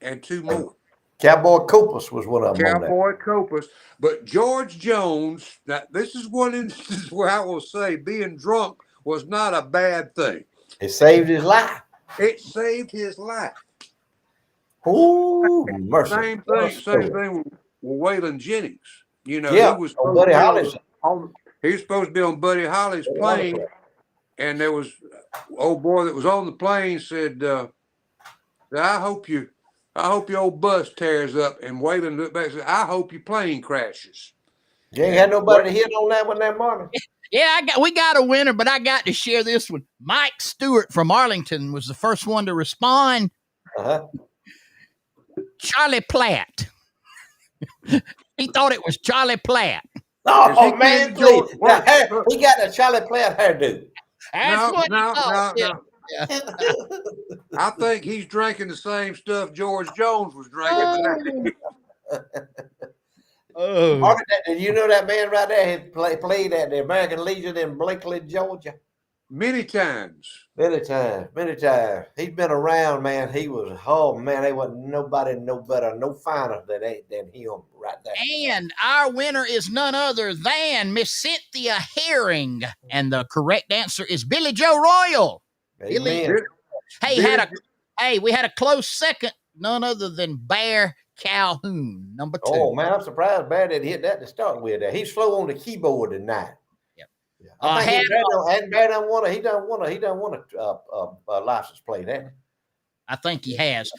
S3: and two more.
S2: Cowboy Copas was one of them.
S3: Cowboy Copas. But George Jones, now this is one instance where I will say being drunk was not a bad thing.
S2: It saved his life.
S3: It saved his life.
S2: Oh, mercy.
S3: Same thing with Waylon Jennings. You know,
S2: yeah,
S3: he was
S2: on Buddy Holly's.
S3: He was supposed to be on Buddy Holly's plane, and there was old boy that was on the plane said, I hope your old bus tears up. And Waylon looked back and said, I hope your plane crashes.
S2: You ain't had nobody to hit on that one that morning.
S1: Yeah, we got a winner, but I got to share this one. Mike Stewart from Arlington was the first one to respond. Charlie Platt. He thought it was Charlie Platt.
S2: Oh, man, please. He got a Charlie Platt hairdo.
S3: No. I think he's drinking the same stuff George Jones was drinking.
S2: Did you know that man right there had played at the American Legion in Blakely, Georgia?
S3: Many times.
S2: Many times, many times. He's been around, man. He was, oh man, there wasn't nobody no better, no finer than him right there.
S1: And our winner is none other than Miss Cynthia Herring. And the correct answer is Billy Joe Royal. Billy,
S2: Amen.
S1: hey, we had a close second, none other than Bear Calhoun, number 2.
S2: Oh man, I'm surprised Bear didn't hit that to start with. He's slow on the keyboard tonight.
S1: Yep.
S2: Yeah. I think Bear done won a license plate, hasn't he?
S1: I think he has.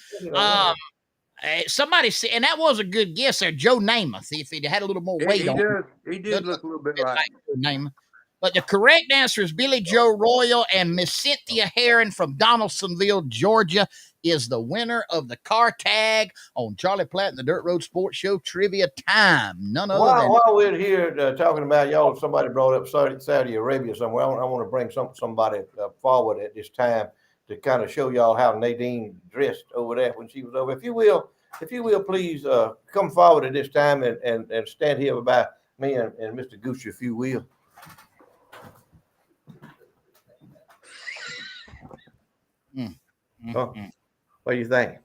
S1: Somebody said, and that was a good guess there, Joe Namath. If he had a little more weight on him.
S3: He did look a little bit like
S1: Namath. But the correct answer is Billy Joe Royal, and Miss Cynthia Herring from Donaldsonville, Georgia, is the winner of the car tag on Charlie Platt and the Dirt Road Sports Show Trivia Time. None other than.
S2: While we're here talking about y'all, somebody brought up Saudi Arabia somewhere. I want to bring somebody forward at this time to kind of show y'all how Nadine dressed over there when she was over. If you will, please come forward at this time and stand here by me and Mr. Gucci, if you will. What do you think?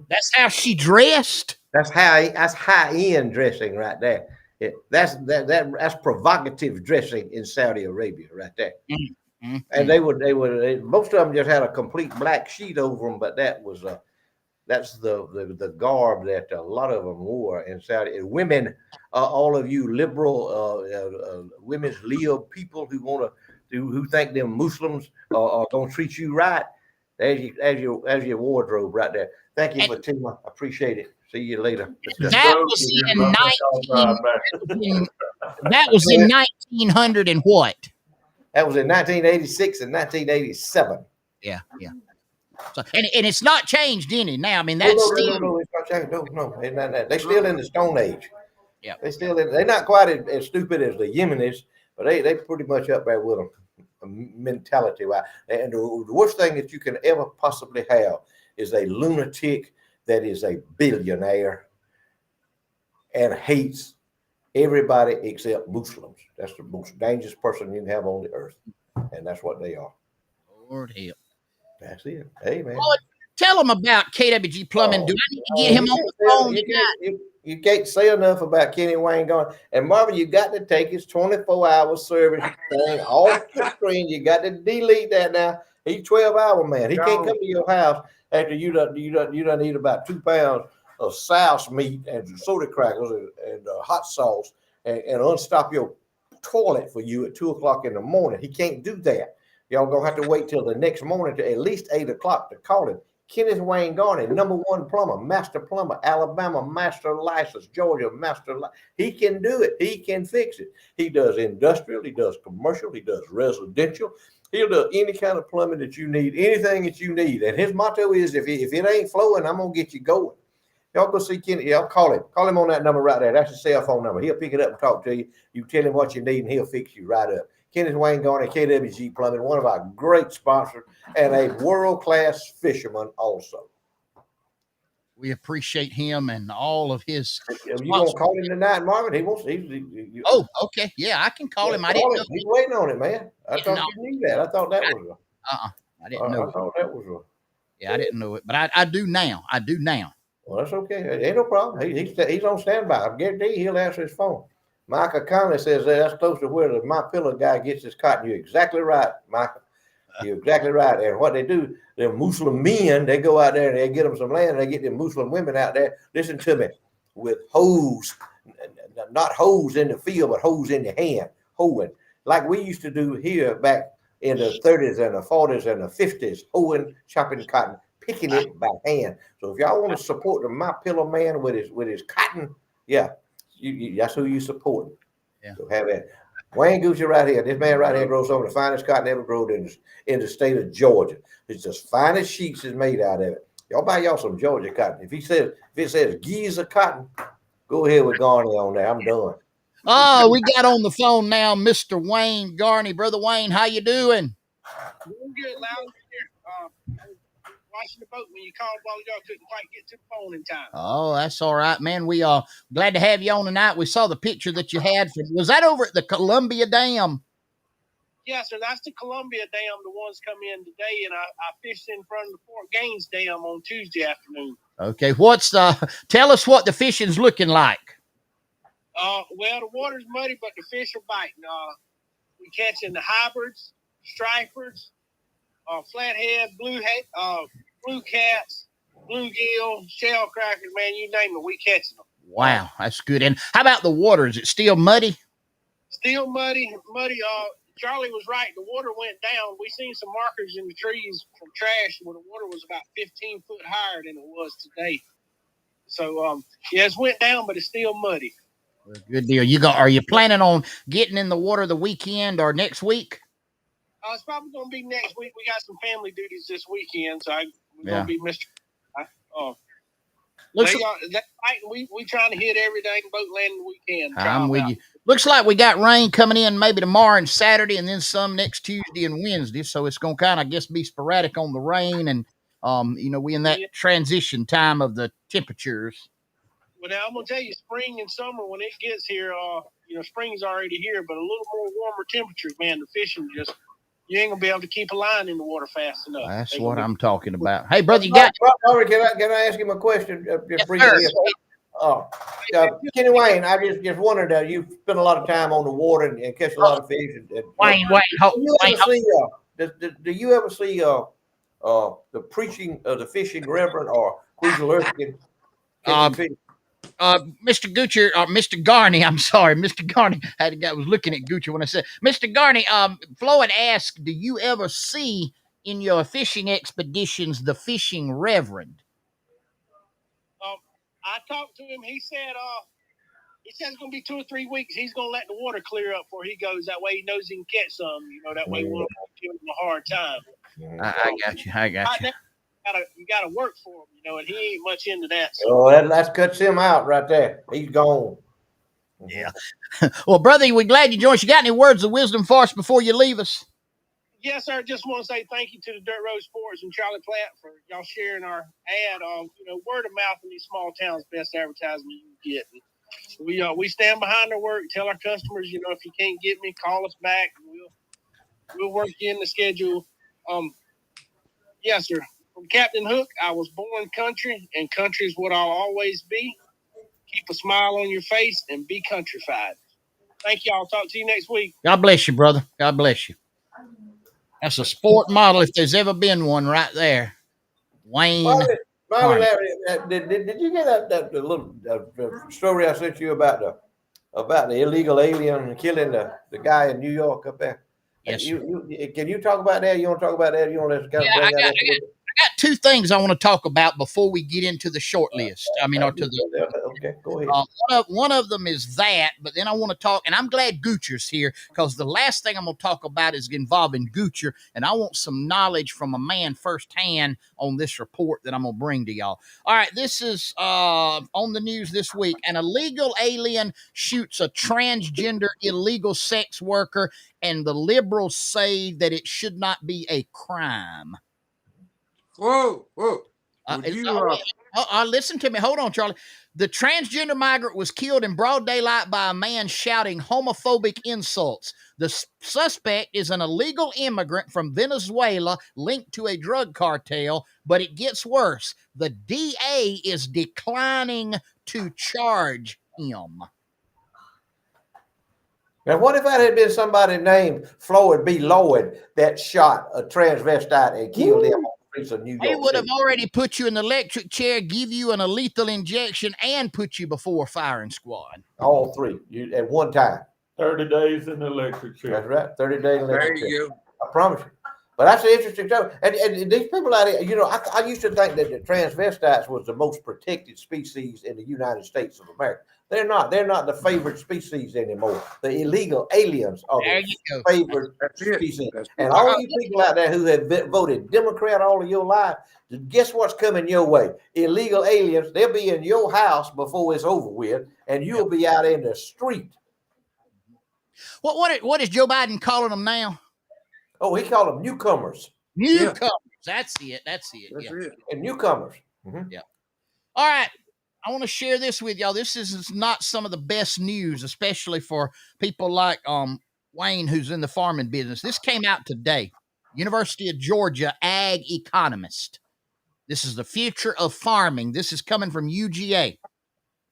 S1: That's how she dressed.
S2: That's high end dressing right there. That's provocative dressing in Saudi Arabia right there. And they would most of them just had a complete black sheet over them, but that's the garb that a lot of them wore in Saudi. And women, all of you liberal women's lib people who think them Muslims are gonna treat you right. As your wardrobe right there. Thank you, Fatima. I appreciate it. See you later.
S1: That was in 1900 and what?
S2: That was in 1986 and 1987.
S1: Yeah. So, and it's not changed any now. I mean, that's still.
S2: No, it's not changed. No, it's not that. They're still in the Stone Age.
S1: Yeah.
S2: They're not quite as stupid as the Yemenis, but they pretty much up there with them. Mentality wise, and the worst thing that you can ever possibly have is a lunatic that is a billionaire and hates everybody except Muslims. That's the most dangerous person you can have on the earth, and that's what they are.
S1: Lord help.
S2: That's it. Hey man,
S1: tell them about KWG Plumbing. Do I need to get him on the phone tonight?
S2: You can't say enough about Kenny Wayne Garney. And Marvin, you got to take his 24-hour service thing off the screen. You got to delete that now. He's 12-hour man. He can't come to your house after you done eat about 2 pounds of souse meat and soda crackers and hot sauce and unstop your toilet for you at 2 o'clock in the morning. He can't do that. Y'all gonna have to wait till the next morning to at least 8 o'clock to call him. Kenneth Wayne Garney, #1 plumber, master plumber, Alabama, master license, Georgia, master. He can do it. He can fix it. He does industrial. He does commercial. He does residential. He'll do any kind of plumbing that you need, anything that you need. And his motto is, if it ain't flowing, I'm going to get you going. Y'all go see Kenny. Y'all call him. Call him on that number right there. That's his cell phone number. He'll pick it up and talk to you. You tell him what you need, and he'll fix you right up. Kenneth Wayne Garney, KWG Plumbing, one of our great sponsors and a world-class fisherman also.
S1: We appreciate him and all of his.
S2: You going to call him tonight, Marvin? He wants.
S1: Oh, okay. Yeah, I can call him. I didn't know.
S2: He's waiting on it, man. I thought you knew that. I thought that was.
S1: I didn't know.
S2: I thought that was.
S1: Yeah, I didn't know it, but I do now. I do now.
S2: Well, that's okay. Ain't no problem. He's on standby. I guarantee he'll answer his phone. Michael Conley says that's close to where the My Pillow guy gets his cotton. You're exactly right, Michael. You're exactly right. And what they do, the Muslim men, they go out there and they get them some land. And they get them Muslim women out there. Listen to me, with hoes, not hoes in the field, but hoes in the hand, hoeing, like we used to do here back in the 30s and the 40s and the 50s, hoeing, chopping cotton, picking it by hand. So if y'all want to support the My Pillow man with his cotton, yeah. That's who you support.
S1: Yeah.
S2: So have it. Wayne Gucci right here. This man right here grows some of the finest cotton ever grown in the state of Georgia. It's just finest sheets is made out of it. Y'all buy y'all some Georgia cotton. If it says Giza cotton, go ahead with Garney on there. I'm done.
S1: Oh, we got on the phone now, Mr. Wayne Garney. Brother Wayne, how you doing?
S5: Doing good, Loud. Watching the boat when you called while y'all couldn't quite get to the phone in time.
S1: Oh, that's all right, man. We are glad to have you on tonight. We saw the picture that you had. Was that over at the Columbia Dam?
S5: Yes, sir. That's the Columbia Dam. The ones come in today, and I fished in front of the Fort Gaines Dam on Tuesday afternoon.
S1: Okay, tell us what the fishing's looking like.
S5: Well, the water's muddy, but the fish are biting. We catching the hybrids, stripers, flathead, blue cats, bluegill, shell crackers. Man, you name it, we catching them.
S1: Wow, that's good. And how about the water? Is it still muddy?
S5: Still muddy. Charlie was right. The water went down. We seen some markers in the trees from trash where the water was about 15 foot higher than it was today. So, it's went down, but it's still muddy.
S1: Good deal. Are you planning on getting in the water the weekend or next week?
S5: It's probably going to be next week. We got some family duties this weekend, so we're going to be Mr. We trying to hit every dang boat landing we can.
S1: I'm with you. Looks like we got rain coming in maybe tomorrow and Saturday, and then some next Tuesday and Wednesday. So it's going to kind of, I guess, be sporadic on the rain, and we in that transition time of the temperatures.
S5: Well, now I'm gonna tell you, spring and summer when it gets here, spring's already here, but a little more warmer temperatures, man, the fishing you ain't gonna be able to keep a line in the water fast enough.
S1: That's what I'm talking about. Hey, brother, you got?
S2: Robert, can I ask him a question? Kenny Wayne, I just wondered, you spend a lot of time on the water and catch a lot of fish.
S1: Wayne,
S2: do you ever see the preaching of the fishing reverend or Queasel Erskine catching fish?
S1: Mr. Gucci, Mr. Garney, I'm sorry, Mr. Garney. I was looking at Gucci when I said, Mr. Garney, Floyd asked, do you ever see in your fishing expeditions the fishing reverend?
S5: I talked to him. He said it's going to be 2 or 3 weeks. He's going to let the water clear up before he goes. That way he knows he can catch some. That way we won't give him a hard time.
S1: I got you.
S5: You got to work for him, and he ain't much into that. So.
S2: Oh, that cuts him out right there. He's gone.
S1: Yeah. Well, brother, we're glad you joined us. You got any words of wisdom for us before you leave us?
S5: Yes, sir. Just want to say thank you to the Dirt Road Sports and Charlie Platt for y'all sharing our ad. Word of mouth in these small towns, best advertisement you can get. We stand behind our work. Tell our customers, if you can't get me, call us back. We'll work you in the schedule. Yes, sir. From Captain Hook, I was born country, and country is what I'll always be. Keep a smile on your face and be countrified. Thank y'all. Talk to you next week.
S1: God bless you, brother. God bless you. That's a sport model if there's ever been one right there. Wayne.
S2: Larry, did you get that little story I sent you about the illegal alien killing the guy in New York up there?
S1: Yes.
S2: Can you talk about that? You want to talk about that? You want to kind of bring that up?
S1: I got 2 things I want to talk about before we get into the short list.
S2: Okay, go ahead.
S1: One of them is that, but then I want to talk, and I'm glad Goocher's here because the last thing I'm going to talk about is involving Goocher, and I want some knowledge from a man firsthand on this report that I'm going to bring to y'all. All right, this is on the news this week. An illegal alien shoots a transgender illegal sex worker, and the liberals say that it should not be a crime.
S3: Whoa.
S1: Listen to me. Hold on, Charlie. The transgender migrant was killed in broad daylight by a man shouting homophobic insults. The suspect is an illegal immigrant from Venezuela linked to a drug cartel, but it gets worse. The DA is declining to charge him.
S2: Now, what if that had been somebody named Floyd B. Lloyd that shot a transvestite and killed him on the streets of New York?
S1: They would have already put you in the electric chair, give you a lethal injection, and put you before a firing squad.
S2: All 3 at one time.
S4: 30 days in the electric chair.
S2: That's right. 30 days in the electric chair.
S3: There you go.
S2: I promise you. But that's an interesting joke. And these people out here, I used to think that the transvestites was the most protected species in the United States of America. They're not. They're not the favorite species anymore. The illegal aliens are the favorite species. And all you people out there who have voted Democrat all of your life, guess what's coming your way? Illegal aliens. They'll be in your house before it's over with, and you'll be out in the street.
S1: What is Joe Biden calling them now?
S2: Oh, he called them newcomers.
S1: Newcomers. Yeah. That's it.
S3: That's it.
S2: And newcomers.
S1: Mm-hmm. Yeah. All right. I want to share this with y'all. This is not some of the best news, especially for people like Wayne, who's in the farming business. This came out today. University of Georgia Ag Economist. This is the future of farming. This is coming from UGA.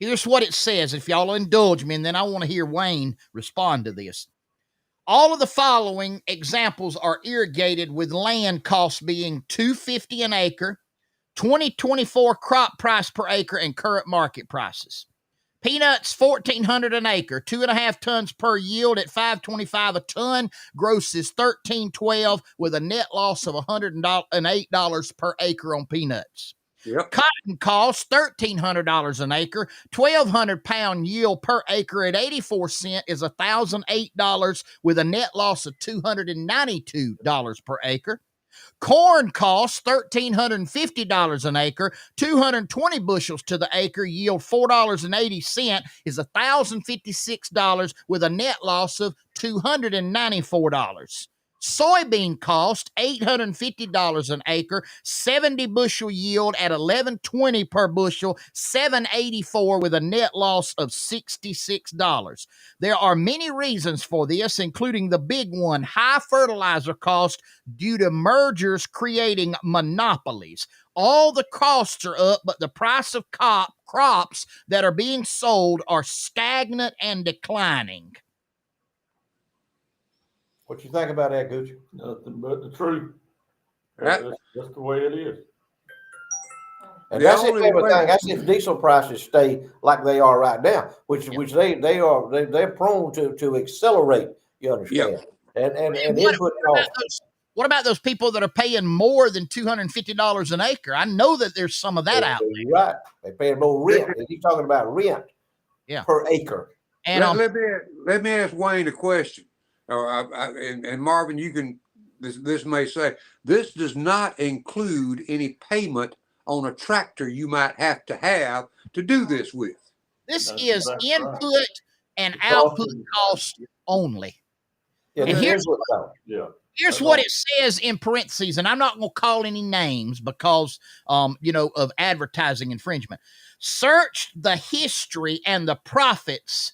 S1: Here's what it says. If y'all indulge me, and then I want to hear Wayne respond to this. All of the following examples are irrigated with land costs being $250 an acre, 2024 crop price per acre, and current market prices. Peanuts, $1,400 an acre, 2.5 tons per yield at $5.25 a ton. Gross is $13.12 with a net loss of $108 per acre on peanuts.
S3: Yep.
S1: Cotton costs $1,300 an acre, 1,200 pound yield per acre at 84 cents is $1,008 with a net loss of $292 per acre. Corn costs $1,350 an acre, 220 bushels to the acre, yield $4.80 is $1,056 with a net loss of $294. Soybean cost $850 an acre, 70 bushel yield at $11.20 per bushel, $7.84 with a net loss of $66. There are many reasons for this, including the big one, high fertilizer cost due to mergers creating monopolies. All the costs are up, but the price of crops that are being sold are stagnant and declining.
S2: What you think about that, Gucci?
S4: Nothing but the truth.
S3: That-
S4: That's the way it is.
S2: And
S3: The
S2: that's the
S3: only
S2: favorite
S3: way-
S2: thing. That's if diesel prices stay like they are right now, which they're prone to accelerate. You understand? And input costs.
S1: What about those people that are paying more than $250 an acre? I know that there's some of that out there.
S2: Right. They pay more rent. And he's talking about rent per acre.
S1: And
S3: let me ask Wayne a question. And Marvin, you can. This may say this does not include any payment on a tractor you might have to do this with.
S1: this
S4: That's
S1: is
S4: right.
S1: input and
S4: The cost
S1: output
S4: of-
S1: cost only.
S2: Yeah,
S1: And
S2: this
S1: here's
S2: is what costs.
S4: Yeah.
S1: Here's what it says in parentheses, and I'm not going to call any names because, of advertising infringement. Search the history and the profits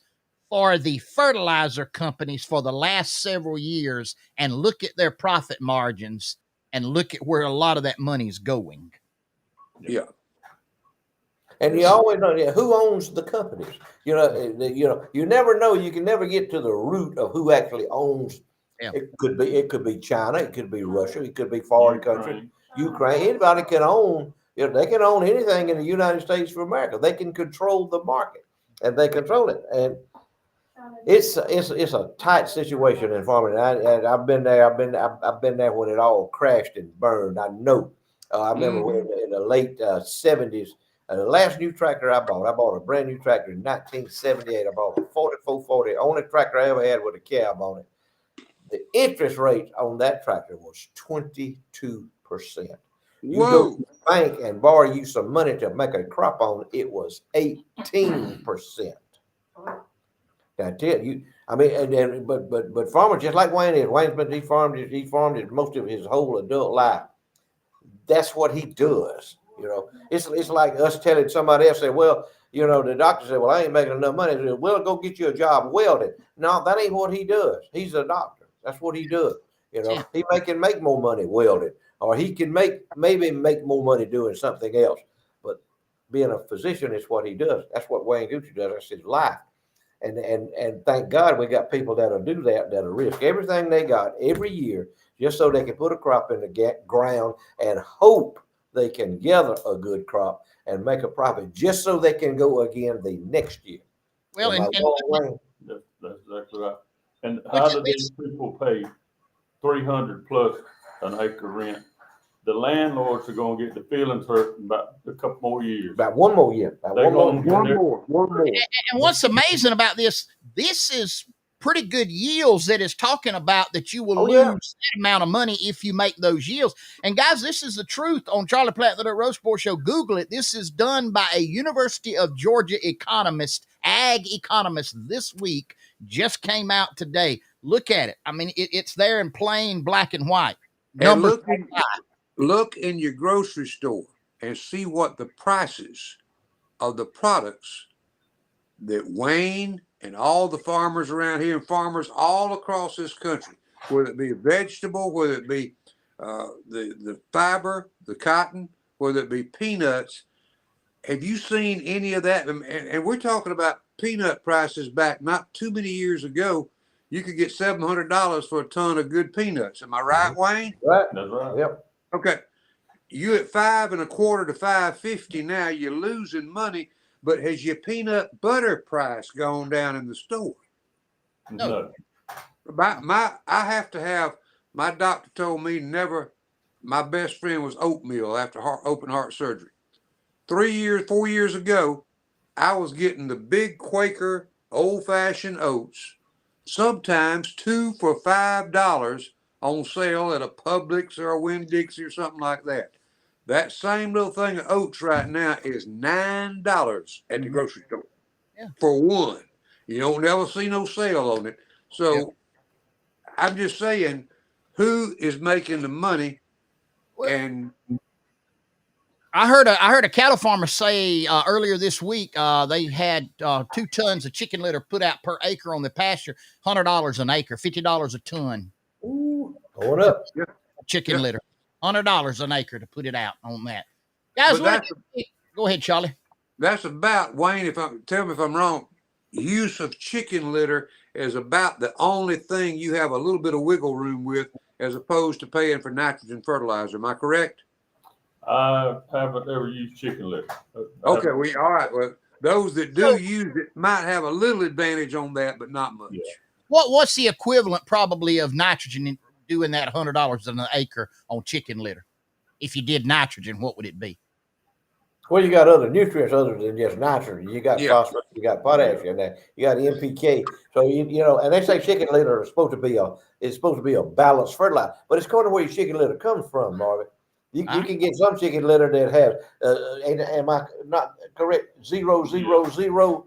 S1: for the fertilizer companies for the last several years and look at their profit margins and look at where a lot of that money is going.
S3: Yeah.
S2: And you always know who owns the companies. You never know. You can never get to the root of who actually owns.
S1: Yeah.
S2: It could be China. It could be Russia. It could be foreign countries. Ukraine. Anybody can own. They can own anything in the United States of America. They can control the market, and they control it. And it's a tight situation in farming. I've been there. I've been there when it all crashed and burned. I know. I remember in the late '70s. The last new tractor I bought a brand new tractor in 1978. I bought a 4440, only tractor I ever had with a cab on it. The interest rate on that tractor was 22%. You go to the bank and borrow you some money to make a crop on it was 18%. I tell you, but farmers just like Wayne is. He farmed most of his whole adult life. That's what he does. It's like us telling somebody else, say, well, the doctor said, well, I ain't making enough money. Said, well, go get you a job welding. No, that ain't what he does. He's a doctor. That's what he does. He can make more money welding, or he can maybe make more money doing something else. But being a physician is what he does. That's what Wayne Gucci does. That's his life. And thank God we got people that'll do that'll risk everything they got every year just so they can put a crop in the ground and hope they can gather a good crop and make a profit just so they can go again the next year.
S1: Well,
S4: That's exactly right. And how do these people pay $300 plus an acre rent? The landlords are going to get the feelings hurt in about a couple more years.
S2: About one more year.
S3: One more.
S1: And what's amazing about this is pretty good yields that is talking about that you will lose that amount of money if you make those yields. And guys, this is the truth on Charlie Platt, the Road Sport Show. Google it. This is done by a University of Georgia economist, ag economist this week, just came out today. Look at it. I mean, it's there in plain black and white.
S3: And look in your grocery store and see what the prices of the products that Wayne and all the farmers around here and farmers all across this country, whether it be a vegetable, whether it be the fiber, the cotton, whether it be peanuts. Have you seen any of that? And we're talking about peanut prices back not too many years ago. You could get $700 for a ton of good peanuts. Am I right, Wayne?
S2: Right.
S4: That's right.
S2: Yep.
S3: Okay. You at $5.25 to $5.50 now. You're losing money. But has your peanut butter price gone down in the store?
S4: No.
S3: I have to have. My doctor told me never. My best friend was oatmeal after open heart surgery. 4 years ago, I was getting the big Quaker old-fashioned oats, sometimes 2 for $5 on sale at a Publix or a Winn-Dixie or something like that. That same little thing of oats right now is $9 at the grocery store.
S1: Yeah.
S3: For one. You don't never see no sale on it. So I'm just saying, who is making the money? And
S1: I heard a cattle farmer say earlier this week they had 2 tons of chicken litter put out per acre on the pasture, $100 an acre, $50 a ton.
S2: Ooh, going up.
S1: Chicken litter, $100 an acre to put it out on that. Guys, go ahead, Charlie.
S3: That's about, Wayne, tell me if I'm wrong, use of chicken litter is about the only thing you have a little bit of wiggle room with as opposed to paying for nitrogen fertilizer. Am I correct?
S4: I haven't ever used chicken litter.
S3: Okay, all right. Well, those that do use it might have a little advantage on that, but not much.
S4: Yeah.
S1: What's the equivalent probably of nitrogen in doing that $100 an acre on chicken litter? If you did nitrogen, what would it be?
S2: Well, you got other nutrients other than just nitrogen. You got phosphorus, you got potassium, you got NPK. So you know, and they say chicken litter is supposed to be a balanced fertilizer, but it's according to where your chicken litter comes from, Marvin. You can get some chicken litter that has, am I not correct, 000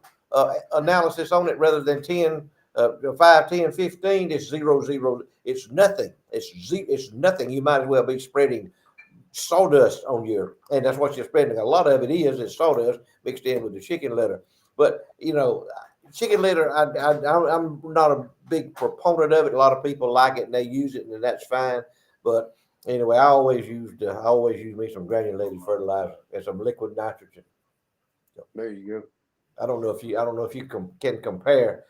S2: analysis on it rather than 10, 5, 10, 15. It's 00. It's nothing. It's nothing. You might as well be spreading sawdust on and that's what you're spreading. A lot of it is sawdust mixed in with the chicken litter. But you know, chicken litter, I'm not a big proponent of it. A lot of people like it and they use it, and that's fine. But anyway, I always use me some granulated fertilizer and some liquid nitrogen.
S3: So, there you go.
S2: I don't know if you can compare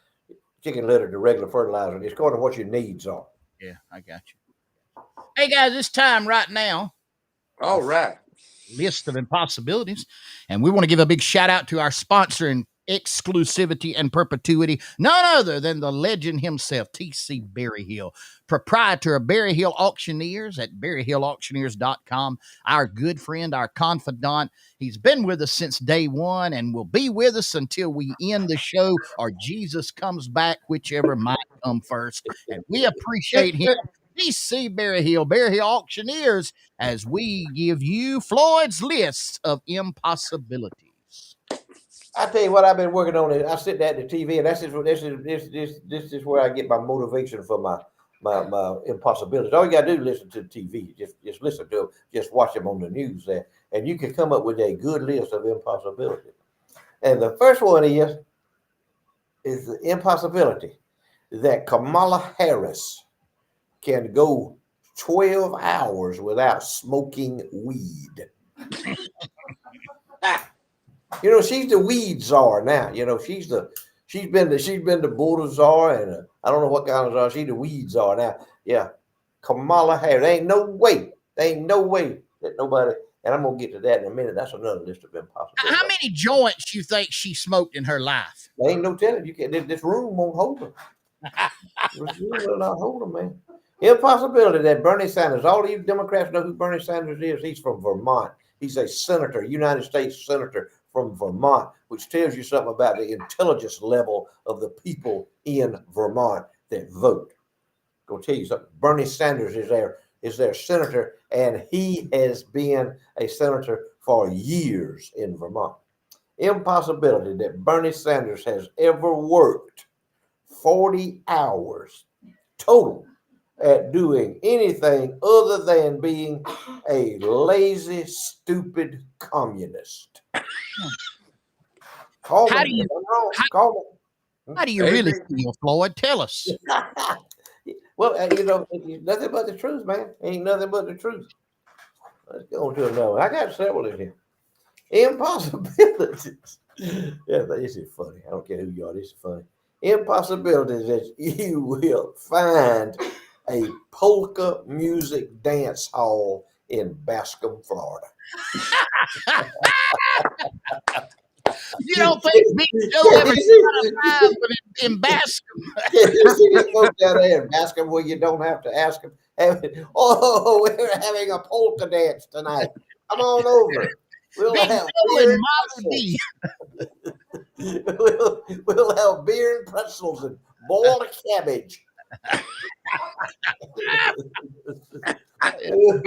S2: chicken litter to regular fertilizer. It's according to what your needs are.
S1: Yeah, I got you. Hey guys, it's time right now.
S3: All right.
S1: List of impossibilities. And we want to give a big shout out to our sponsor in exclusivity and perpetuity, none other than the legend himself, T.C. Berryhill, proprietor of Berryhill Auctioneers at berryhillauctioneers.com. Our good friend, our confidant. He's been with us since day one and will be with us until we end the show or Jesus comes back, whichever might come first. And we appreciate him. T.C. Berryhill Auctioneers, as we give you Floyd's list of impossibilities.
S2: I tell you what, I've been working on it. I sit at the TV, and this is where I get my motivation for my impossibilities. All you gotta do is listen to the TV. Just listen to them. Just watch them on the news there, and you can come up with a good list of impossibilities. And the first one is the impossibility that Kamala Harris can go 12 hours without smoking weed. You know, she's the weed czar now. You know, she's been the border czar, and I don't know what kind of czar. She's the weed czar now. Yeah, Kamala Harris. There ain't no way that nobody. And I'm gonna get to that in a minute. That's another list of impossibilities.
S1: How many joints you think she smoked in her life?
S2: There ain't no telling. You can. This room won't hold her. This room will not hold her, man. Impossibility that Bernie Sanders, all you Democrats know who Bernie Sanders is. He's from Vermont. He's a senator, United States senator from Vermont, which tells you something about the intelligence level of the people in Vermont that vote. Go tell you something. Bernie Sanders is their senator, and he has been a senator for years in Vermont. Impossibility that Bernie Sanders has ever worked 40 hours total at doing anything other than being a lazy, stupid communist. Call me if I'm wrong. Call me.
S1: How do you really feel, Floyd? Tell us.
S2: Well, it's nothing but the truth, man. Ain't nothing but the truth. Let's go to another one. I got several in here. Impossibilities. Yeah, this is funny. I don't care who you are. This is funny. Impossibilities that you will find a polka music dance hall in Bascom, Florida.
S1: You don't think Big Joe ever got a 5 in Bascom?
S2: You see these folks down there in Bascom where you don't have to ask them. Oh, we're having a polka dance tonight. Come on over. We'll
S1: Big
S2: have
S1: Joe
S2: beer
S1: and
S2: and
S1: Molly
S2: pretzels.
S1: B.
S2: We'll have beer and pretzels and boiled cabbage.
S1: What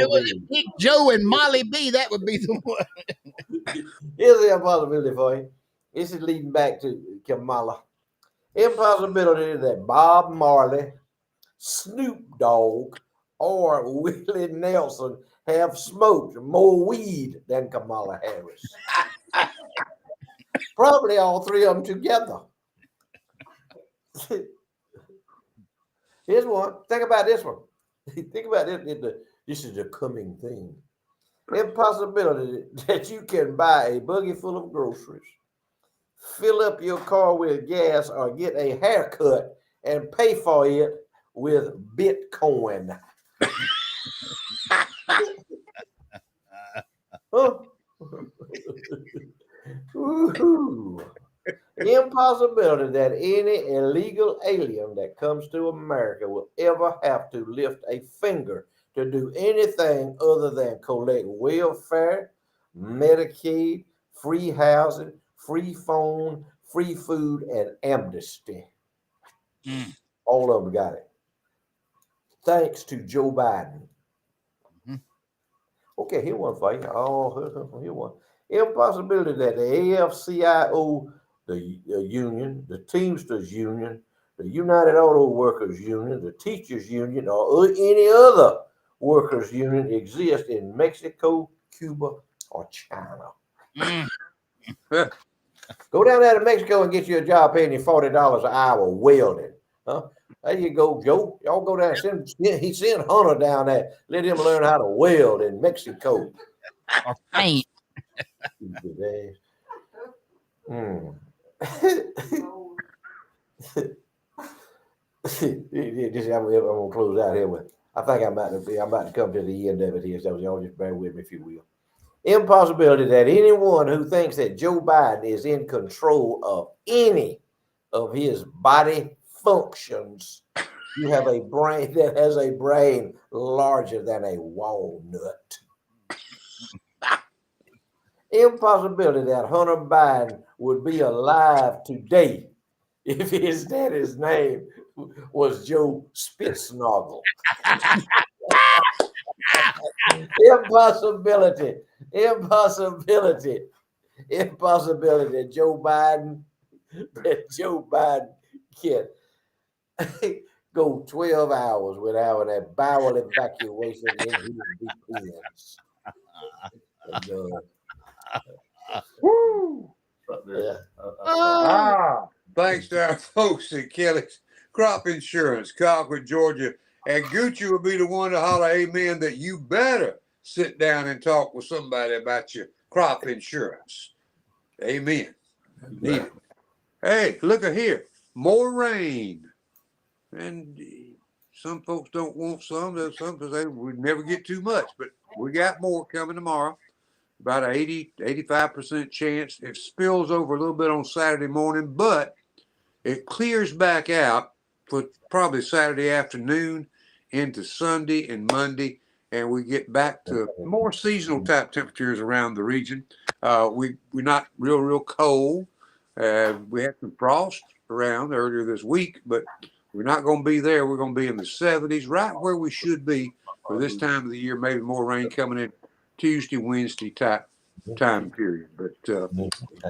S1: was it? Big Joe and Molly B. That would be the one.
S2: Here's the impossibility for you. This is leading back to Kamala. Impossibility that Bob Marley, Snoop Dogg, or Willie Nelson have smoked more weed than Kamala Harris. Probably all three of them together. Here's one. Think about this one. Think about this. This is a coming thing. Impossibility that you can buy a buggy full of groceries, fill up your car with gas, or get a haircut and pay for it with Bitcoin. Huh? Woo-hoo. Impossibility that any illegal alien that comes to America will ever have to lift a finger to do anything other than collect welfare, Medicaid, free housing, free phone, free food, and amnesty. All of them got it. Thanks to Joe Biden. Okay, here one for you. Oh, here one. Impossibility that the AFCIO, the union, the Teamsters Union, the United Auto Workers Union, the Teachers Union, or any other workers union exist in Mexico, Cuba, or China. Go down there to Mexico and get you a job paying you $40 an hour welding. Huh? There you go, Joe. Y'all go down and send Hunter down there. Let him learn how to weld in Mexico.
S1: Or paint.
S2: I'm gonna close out here with. I think I'm about to come to the end of it here, so y'all just bear with me if you will. Impossibility that anyone who thinks that Joe Biden is in control of any of his body functions, you have a brain that has a brain larger than a walnut. Impossibility that Hunter Biden would be alive today if his daddy's name was Joe Spitznoggle. Impossibility that Joe Biden can go 12 hours without having a bowel evacuation in his depends. Woo!
S3: Yeah. Thanks to our folks at Kelly's Crop Insurance, Concord, Georgia. And Gucci will be the one to holler amen that you better sit down and talk with somebody about your crop insurance. Amen. Need it. Hey, look at here. More rain. And some folks don't want some. There's some people say we never get too much, but we got more coming tomorrow. About an 85% chance. It spills over a little bit on Saturday morning, but it clears back out for probably Saturday afternoon into Sunday and Monday, and we get back to more seasonal type temperatures around the region. We're not real cold. We had some frost around earlier this week, but we're not going to be there. We're going to be in the 70s, right where we should be for this time of the year. Maybe more rain coming in Tuesday, Wednesday type time period. But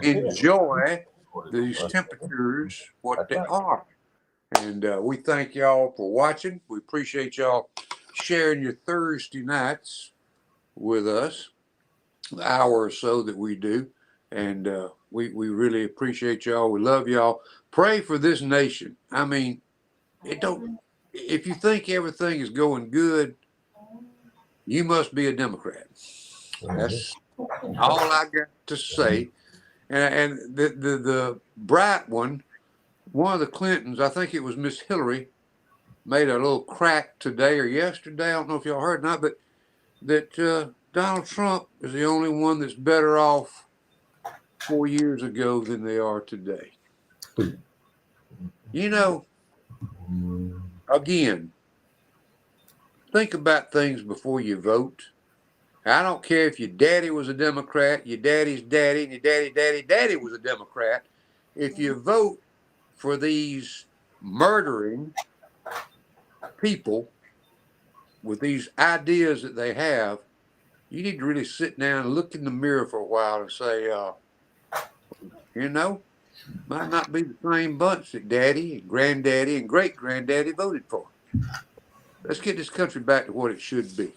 S3: enjoy these temperatures, what they are. And we thank y'all for watching. We appreciate y'all sharing your Thursday nights with us, the hour or so that we do. And We really appreciate y'all. We love y'all. Pray for this nation. I mean, it don't. If you think everything is going good, you must be a Democrat. That's all I got to say. And the bright one of the Clintons, I think it was Miss Hillary, made a little crack today or yesterday. I don't know if y'all heard or not, but that Donald Trump is the only one that's better off 4 years ago than they are today. You know, again, think about things before you vote. I don't care if your daddy was a Democrat, your daddy's daddy, and your daddy was a Democrat. If you vote for these murdering people with these ideas that they have, you need to really sit down and look in the mirror for a while and say, might not be the same bunch that daddy and granddaddy and great granddaddy voted for. Let's get this country back to what it should be.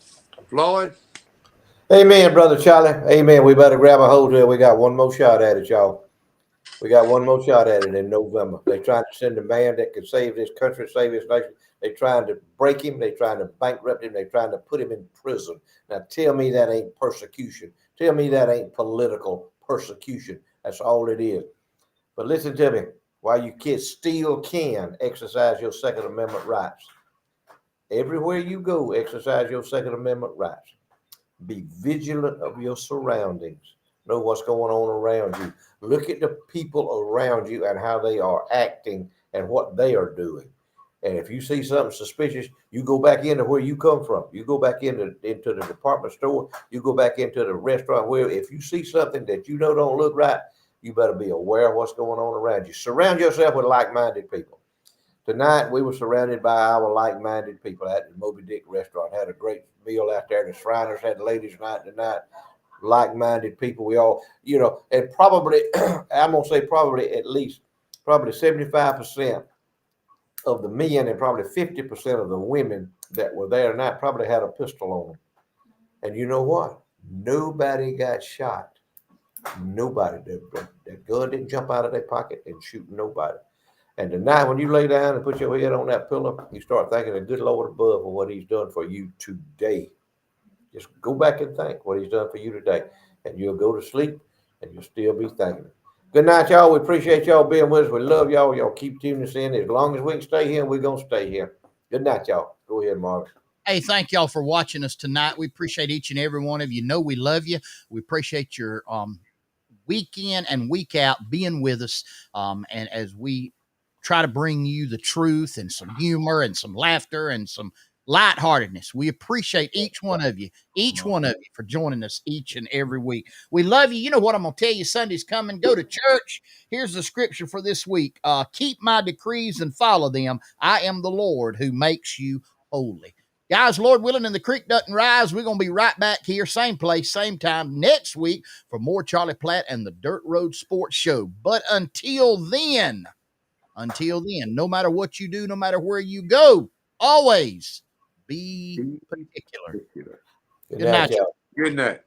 S3: Floyd?
S2: Amen, Brother Charlie. Amen. We better grab a hold of it. We got one more shot at it, y'all. We got one more shot at it in November. They trying to send a man that could save this country, save this nation. They trying to break him. They trying to bankrupt him. They trying to put him in prison. Now tell me that ain't persecution. Tell me that ain't political persecution. That's all it is. But listen to me. While you kids still can exercise your Second Amendment rights. Everywhere you go, exercise your Second Amendment rights. Be vigilant of your surroundings. Know what's going on around you. Look at the people around you and how they are acting and what they are doing. And if you see something suspicious, you go back into where you come from. You go back into the department store. You go back into the restaurant. Where if you see something that you know don't look right, you better be aware of what's going on around you. Surround yourself with like-minded people. Tonight, we were surrounded by our like-minded people at the Moby Dick restaurant. Had a great meal out there. The Shriners had ladies' night tonight. Like-minded people. We all, and probably, I'm going to say probably at least, probably 75% of the men and probably 50% of the women that were there tonight probably had a pistol on them. And you know what? Nobody got shot. Nobody. That gun didn't jump out of their pocket and shoot nobody. And tonight, when you lay down and put your head on that pillow, you start thanking the good Lord above for what he's done for you today. Just go back and think what he's done for you today. And you'll go to sleep and you'll still be thanking him. Good night, y'all. We appreciate y'all being with us. We love y'all. Y'all keep tuning us in. As long as we can stay here, we're going to stay here. Good night, y'all. Go ahead, Marvin.
S1: Hey, thank y'all for watching us tonight. We appreciate each and every one of you. Know we love you. We appreciate your week in and week out being with us. And as we try to bring you the truth and some humor and some laughter and some lightheartedness. We appreciate each one of you for joining us each and every week. We love you. You know what I'm going to tell you? Sunday's coming. Go to church. Here's the scripture for this week. Keep my decrees and follow them. I am the Lord who makes you holy. Guys, Lord willing, and the creek doesn't rise, we're going to be right back here, same place, same time next week for more Charlie Platt and the Dirt Road Sports Show. But until then, no matter what you do, no matter where you go, always be particular.
S2: Good night, y'all.
S3: Good night.